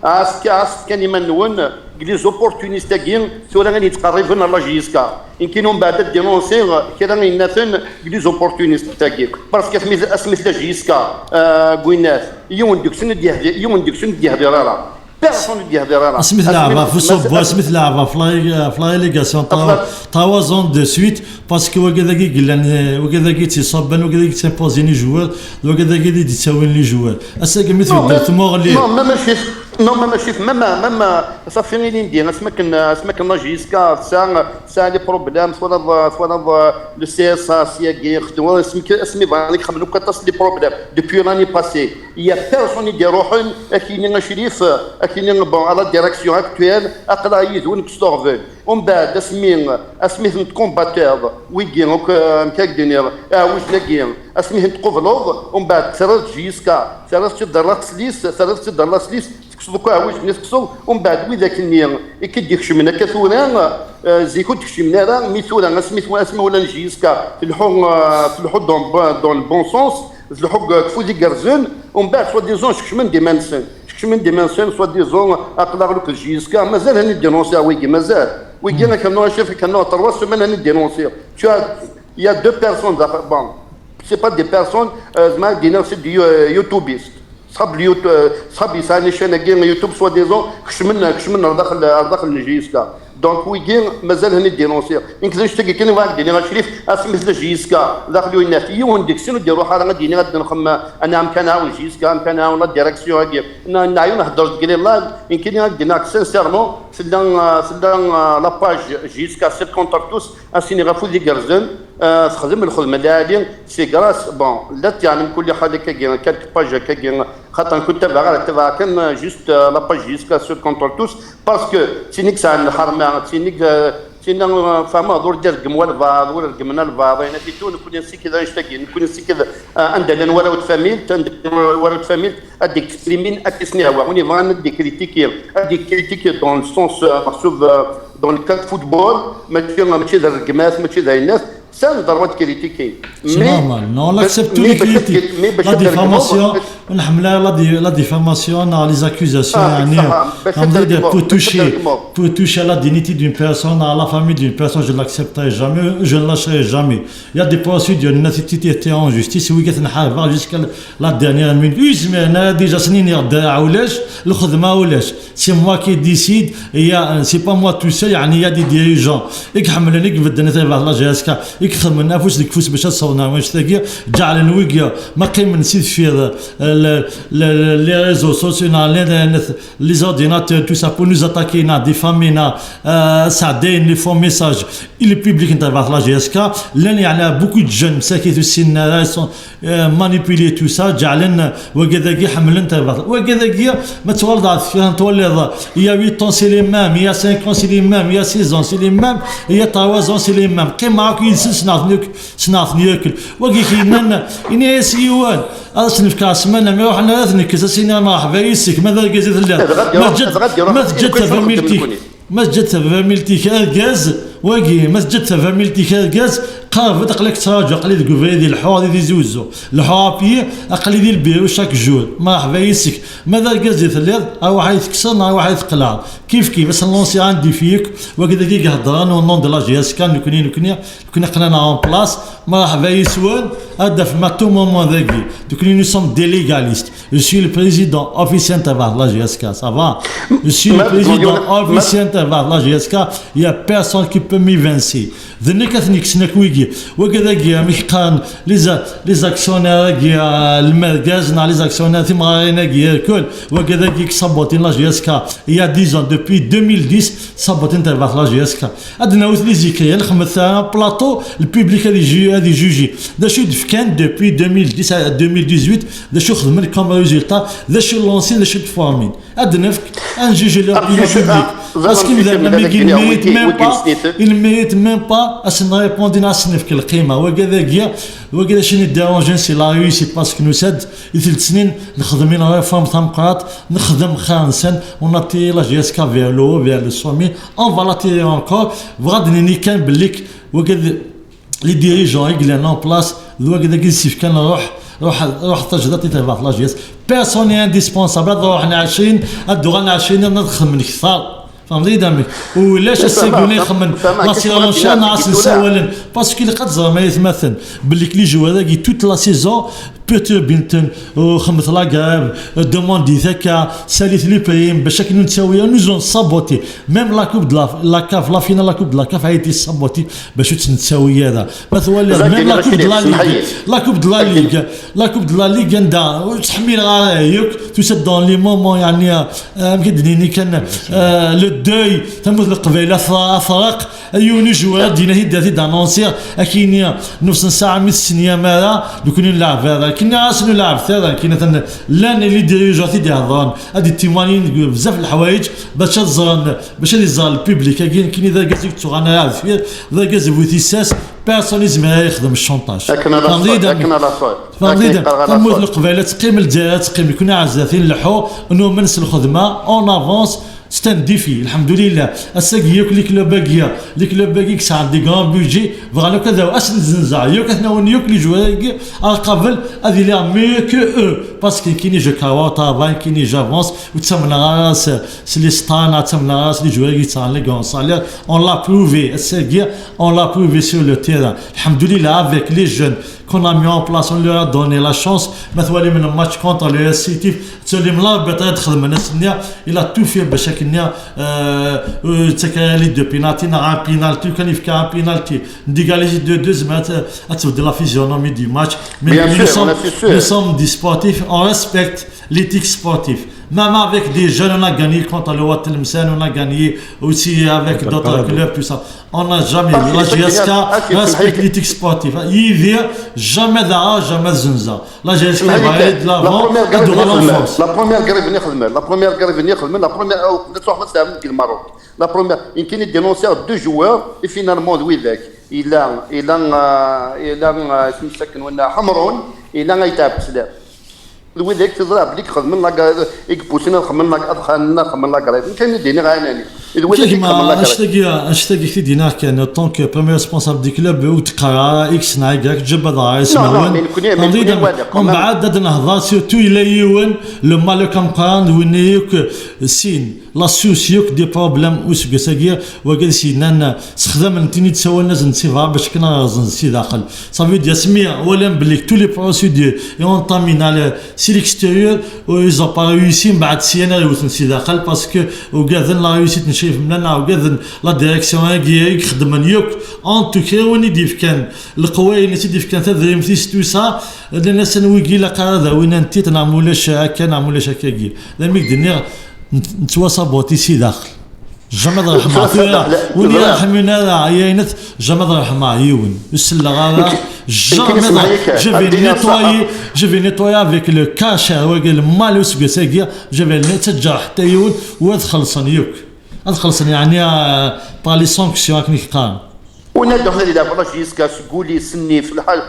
à ce qu'il y a les opportunistes qui sont arrivés à la JSK. Et qui n'ont pas dénoncé qu'il y a des opportunistes parce que Smith la JSK, Gwyneth, ils ont une diction de سميث لعبه في الصوب سميث لعبه فلاي ليغاسيون تاوا زون دو سويت باسكو وكذا كي قلنا وكذا كي تيصبن وكذا كي تيمبوزيني جوار وكذا كي تساوين لي جوار اسا كمثل درت موغلي Non, même ça finit l'Indien. C'est que jusqu'à ça les problèmes, soit le CSA, si il y a des problèmes depuis l'année passée. Il y a personne qui dit qui est à la direction actuelle, à la direction actuelle. On va اسميه كومباتور ويجي كاكدينير واش لاقيين اسميه تقبلوض ومن بعد ثلاث جيسكا ثلاث دار سليس تكسو واش نسكسو ومن بعد وذاك النير كيديك شمنا كثوران زيكو تكشمنا راه ميثورا اسمه ولا جيسكا في الحو دون البون سونس في الحو كفودي كارزون ومن بعد سوا ديزون شكشمن دي مانسن من ديمانسيون سوا ديزون اقدر لك جيسكا مازال هاني دينونسي ويجي مازال ويجي انا كانوا شاف كانوا 3 سيمين هاني دينونسي tu as il y a 2 personnes bon c'est pas des personnes زعما دينا سي دي يوتيوبيست صحاب يساني شانا كاين يوتيوب سوا ديزون كشمن داخل الجيسكا دونك ويجي مازال هاني دينونسي يمكن نشتكي كاين واحد ديني غاشريف اسميت جيسكا داخل الناس يون ديكسيون ديروا حاجه غادي غادي نخم انا امكانها جيسكا امكانها ولا ديريكسيون هادي نعيون نهضر قال الله يمكن غادي سانسيرمون سدان لا باج جيسكا سيت كونتاكتوس اسيني غافو دي غارزن تخدم الخدمه هادي سي غراس بون لا يعني كل حاجه كاين كانت باج كاين خاطر كنت تبع كان جوست لا باج جيسكا سيت كونتاكتوس باسكو سينيك ساعه الحرمه سينا فما دور ديال القموال البعض ولا القمنا البعض انا في تونس كنا نسي كذا نشتكي نكون نسي كذا عندنا ولا فاميل اديك تكريمين اكسني هوا وني فان دي كريتيكي دون السونس محسوب دون الكاد فوتبول ماشي ذا القماس ماشي ذا الناس ça nous doit critiquer. C'est normal. Non, on accepte tous les critiques. La diffamation, on a la diffamation, on a les accusations, pour toucher à la dignité d'une personne, à la famille d'une personne, je ne l'accepterai jamais, je ne lâcherai jamais. Il y a des poursuites, il y a une nécessité en justice, oui, jusqu'à la dernière minute. Déjà, c'est moi qui décide, c'est pas moi tout seul, il y a des dirigeants. Et يكثر من نفوس ديك فوس باش تصورنا واش تلاقي جعل الويكيا ما قيم نسيت في لي ريزو سوسيو لي زورديناتور تو سا بور نوز اتاكي نا ديفامينا ساعدين لي فون ميساج اللي بيبليك نتاع لا جي اس كا لان يعني بوكو دو جون مساكين في السن سون مانيبيلي تو سا جعلن وكذا حمل نتاع وكذا ما تولد فيها تولد يا 8 ans c'est les mêmes il y a 5 ans c'est les mêmes il y a 6 ans c'est les mêmes il y a 3 ans c'est les mêmes قيم معاك سنعرف ناكل وكينا إني سيوان أصنف كاسمنا ما وحنا نثنك سينا ما حبايسك ماذا قزيت الله ما جد فاميلتيك الغاز واقي ما سجدت فاميلتي كاز قارب تقلك تراجع قلي الكوفي ديال الحوار دي زوزو الحوار اقلي ديال البيرو شاك جور مرحبا يسك ماذا الكاز يثليض او واحد يتكسر او واحد يتقلع كيف بس نلونسي عندي فيك وكذا كي هضران ونون دو لا جي اس كان كنا قلنا اون بلاص مرحبا يسوان هذا في ما تو مومون ذاكي دوكني نو سوم دي ليغاليست جو سوي لو بريزيدون اوفيسيال تاع لا جي اس كا سافا جو سوي لو بريزيدون اوفيسيال تاع لا جي اس كا يا بيرسون كي بو مي فانسي ذنك اثنيك سناكويكي وكذا كي ميكان لي زاكسيونير كي المركزنا لي زاكسيونير ثم غارينا كي كل وكذا كي صبوتين لا جي اس كا يا 10 ans depuis 2010 صبوتين تاع لا جي اس كا عندنا وث لي زيكريال خمس بلاطو البوبليك هذه جوجي دا شو كان depuis 2010 à 2018 دا شو خدمنا كوم ريزولتا دا شو لونسين دا شو فورمين عندنا ان جوجي لو بوبليك باسكو il mérite même pas à se répondre à ce القيمه وكذا شنو ديرونجين سي لا ريوسيت باسكو نسد ثلاث سنين نخدمين ريفورم تامقراط نخدم خامسا ونطي لا جي اس كا فير لو فير لو سومي اون فا لا تيري انكور بغض كان بليك وكذا لي ديريجون يقلنا اون بلاص وكذا كيسيف كان روح تجدتي تبع لا جي اس بيرسوني انديسبونسابل روحنا 20 الدوغنا 20 ندخل من كثار فهمتي دامك ولاش السيكوني يخمن لا سيرونشا ناس نسولن باسكو اللي قد زعما يتمثل باللي كلي جو هذاك توت لا سيزون بوتو بنتن وخمس لا كاب دوموندي ذاك ساليت لي بريم باش كنا نتساويو نوزون صابوتي ميم لا كوب لا كاف لا فينا لا كوب لا كاف هايتي صابوتي باش تنتساوي هذا مثلا ميم لا كوب لا ليغ لا كوب لا ليغ ندا تحميل غايك توسد دون لي مومون يعني مقدنيني كان لو دوي تموت القبيله فرق يوني جوار دينا هي داتي دانونسير اكينيا نفس ساعه من السنيه مالا كنا نلعب هذا كنا اسنو نلعب هذا كنا لان اللي ديجاتي دي هضران هادي التيمانين بزاف الحوايج باش تزران باش يزال البوبليك كاين اذا قلت لك انا نلعب فيه اذا قلت بوتيساس بيرسونيزم يخدم الشونطاج فهمتي تموت القبيله تقيم الجهات تقيم كنا عزازين لحو انه منس الخدمه اون افونس ستان ديفي الحمد لله الساقيه كل كلوب باقيه لي كلوب باقي كسا عندي غران بيجي فغالو كذا اسن زنزع يوك احنا ونيوك لي جوايق قبل هذه لي مي كو او باسكو كيني جو كاواتا باين كيني جافونس وتسمنا راس سلي ستانا تسمنا راس لي جوايق تاع لي غون صالير اون لا بروفي الساقيه اون لا بروفي سور لو تيران الحمد لله افيك لي جون qu'on a mis en place, on leur a donné la chance. Maintenant, il y a un match contre le SCT. Il a tout fait. Il a deux pénaltys, un pénalty, un pénalty. D'égaliser deux mètres de la physionomie du match. Mais nous sommes des sportifs, on respecte l'éthique sportive. Même avec des jeunes, on a gagné contre le Watel Msen, on a gagné aussi avec d'autres clubs, tout ça. On n'a jamais, la GSK respecte l'éthique sportive. Il vient jamais d'ara, jamais zunza. La GSK va aller de l'avant, de l'enfance. La première grève venir la première, la première, il y a dénoncé deux joueurs et finalement, lui, il a Hamron, il a été absent. الوذاك تضرب ليك خدم لا يكبوسينا خمن لا ادخلنا خمن لا قريب كان يديني غاناني اشتاق في دينار كان طونك بريمير ريسبونسابل دي كلوب وتقرا اكس نايك جبد رايس من بعد دد نهضر سيرتو الى يون لو مالو كامبان ونيك سين لا سوسيوك دي بروبليم وسكساكيا وقال سيدنا استخدام نتيني تسوى الناس نسيفها باش كنا نسي داخل صافي ديال سميه ولا بليك تو لي بروسيدور يونطامينا سي ليكستيريور ويزا با ريوسي من بعد سينا يوثن سي داخل باسكو وكاذن لا ريوسيت نشرف مننا وكاذن لا ديريكسيون هاكي يخدم نيوك اون توكي وني ديف كان القواي اللي تديف كان تدريم فيس تو سا الناس نويكي لا قرا وين انت نعملولاش هكا نعملولاش هكاكي لميك دنيا نتواصى بوتي سي داخل جمد رحمة فيها ولي رحمنا هذا عينت جمد رحمة عيون السلة غادا جمد je vais nettoyer avec le cachet وقال مالوس قساقيا je vais نتجع حتى يون وادخلصني يوك ادخلصني يعني با لي سانكسيون كني قام ونادو هذه لا فلاش يسكا سقولي سني في الحال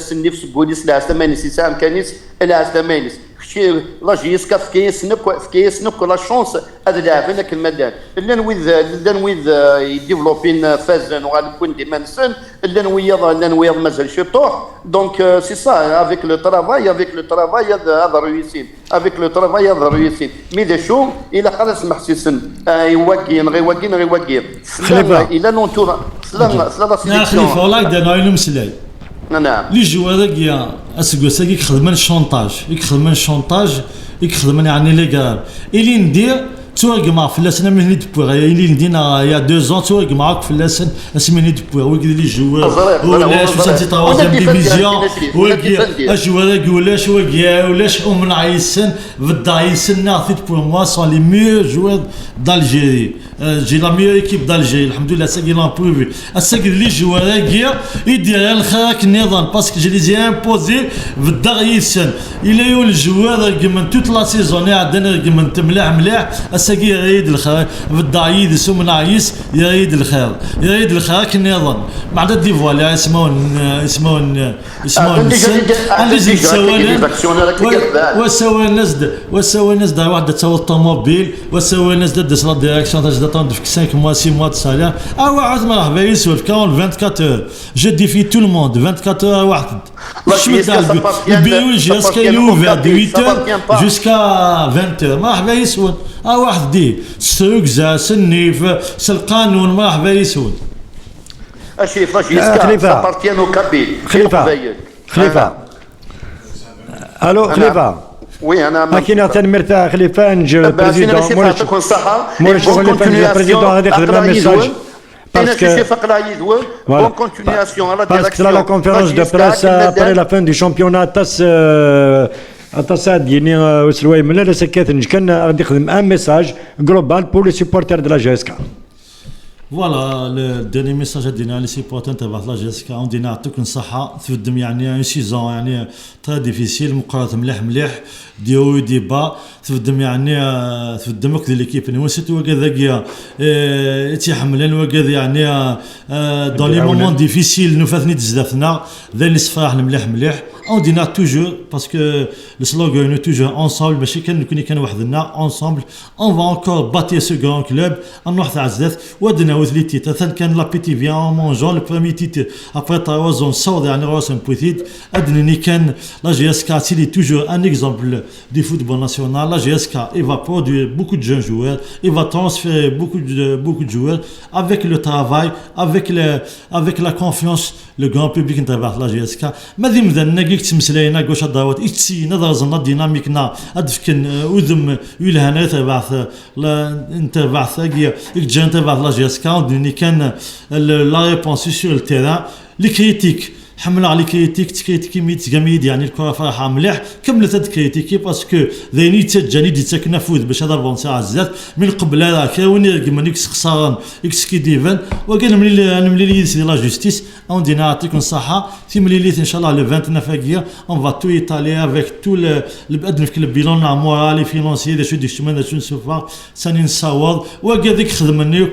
سني في سقولي سلا ثمانيس ساعه كانيس الى ثمانيس شي لا جيسكا فكيسنك لا شونس هذا اللاعب هناك المدان لان يديفلوبين فازن وغالبون ديما نسن لان ويا مازال شي طوح دونك سي سا افيك لو ترافاي هذا ريوسين افيك لو ترافاي هذا ريوسين مي دي شو الى خلاص محسسن يواكين غير خليفه الى نونتور سلا لا سيليكسيون خليفه والله دنا يلوم سلاي نعم لي جوار كيا اسكو يخدم الشونطاج يخدم يعني لي غار اللي ندير توقع في اللسنه من هني دبوغ اللي ندينا يا 2 ans توقع معاك في اللسن اسمي هني دبوغ ويقول لي جوار ولاش سانتي طوازيام ديفيزيون ولاش من عيسن بدا عيسن ناخذ بور موا سون لي ميور جوار d'Algérie j'ai la meilleure équipe d'Algérie الحمد لله ساقي لان بروفي اساقي لي جوار كيا يدير الخاك النظام باسكو جي لي امبوزي بدا عيسن الى يول الجوار من توت لا سيزون عندنا من مليح اساقي يريد الخير بدا يدس من عيس يريد الخير كنظام بعد ديفوالي اسمه وسوى الناس دا واحد تسوى الطوموبيل وسوى الناس دس لا ديريكسيون تاع داتون في 5 mois 6 mois de salaire واحد مرحبا يسولف كون 24 je défie tout le monde 24 واحد البيرو جيسكا يوفر de 8h jusqu'à 20h مرحبا يسول واحد دي سوكزا سنيف القانون مرحبا يسول اشيف جيسكا بارتيانو كابيل خليفه الو خليفه وي انا كاين تنمرتا خليفه نجي بريزيدون موريش بريزيدون غادي يخدم ميساج باسكو فقرا يدوي بون كونتينياسيون على ديريكسيون لا كونفيرونس دو بريس ابري لا فين دي شامبيونات تصاد يعني وسلوي من لا سكات كان غادي يخدم ان ميساج جلوبال بور لي سيبورتير دو لا جيسكا فوالا الديرني ميساج دينا لي سيبورتير تبع لا جيسكا عندنا نعطيكم الصحه تخدم يعني ان سيزون يعني تري ديفيسيل مقارنه مليح دي او دي با تخدم يعني تخدم وقت ليكيب اللي وصلت وكذا تيحملن وكذا يعني دون لي مومون ديفيسيل نفاثني تزدافنا ذا اللي صفاح مليح on dit toujours parce que le slogan est toujours ensemble ماشي كان وحدنا ensemble on va encore bâtir ce grand club en واحد عزات ودنا وثلي تيتر ثان كان لا بيتي فيان en mangeant le premier titre après 3 ans صوت يعني راس بوثيت ادني كان لا GSK c'est toujours un exemple du football national la GSK il va produire beaucoup de jeunes joueurs il va transférer beaucoup de joueurs avec le travail avec la confiance le grand public نتاع لا GSK ماذا مذننا كيك تمسلاينا كواش داوت ايتسي نظر زنا ديناميكنا ادفكن وذم يلهنا تبعث انت بعث جان تبع لا جيسكا دني كان لا ريبونس سور التيران لي كريتيك حمل على كريتيك تكريتيكي ميت جميد يعني الكره فرحه مليح كملت هاد كريتيكي باسكو ذيني تجاني دي تكنا فوز باش هذا بونسا عزات من قبل هذا كاوني رقم نيكس خسارن اكس كي ديفن وكان ملي يسير لا جوستيس اون دينا يعطيكم الصحه في ملي ان شاء الله لو 29 فاكيا اون فا تو ايطاليا افيك تو البادن في البيلون مورالي فينونسي دي شو دي شمال شو نسوفا ساني نصور وكذاك خدمني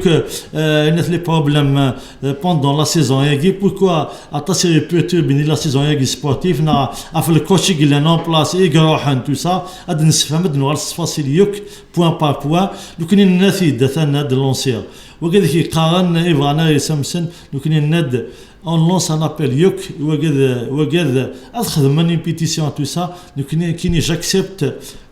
الناس لي بروبليم بوندون لا سيزون ياكي بوركوا اتاسيري بين لا سيزون سبورتيف نا في الكوتشي اللي نون بلاس يقروحن تو سا اد نسفهم دنو الفاصيل يوك بوان بار بوان لو كاين الناس دثنا د لونسير وكذا يقارن ايفانا يسمسن لو كاين الناد اون لونس ان ابل يوك وكذا اخدم بيتيسيون تو سا لو كاين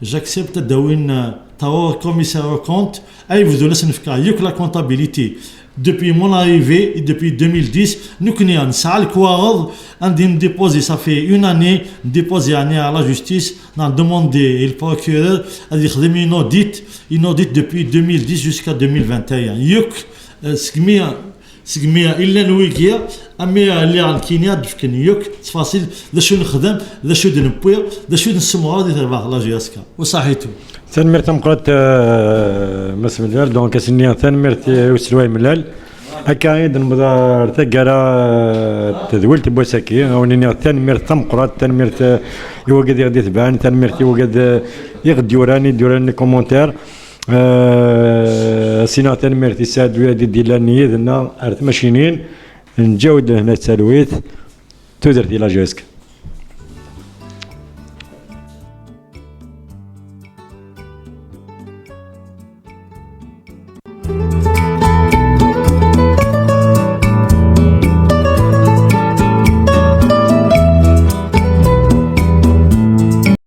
جاكسبت داوين تاور كوميسار كونت اي فودو لسن فكا يوك لا كونتابيليتي. Depuis mon arrivée, depuis 2010, nous avons salle quoi on déposé ça fait une année, déposé à la justice, on a demandé le procureur a dit une audit depuis 2010 jusqu'à 2021. Yuk سقمية إلا نويكيا أمي اللي عن كينيا دفكن يوك تفاصيل ذا شو نخدم ذا شو نبوير ذا شو نسمو هذه تبع لا جياسكا وصحيتو ثان مرت مقرات مسم الجال دونك سنيا ثان مرت وسلواي ملال هكا عيد المدار تقرا تذولت بوساكي ونيني ثان مرت مقرات ثان مرت يوقد يغدي تبان ثان مرت يوقد يغدي يوراني كومونتير سيناتان ميرتي ساد ويادي ديلاني ذنا ارث ماشينين نجاود هنا تسالويت تودرتي لا جيسك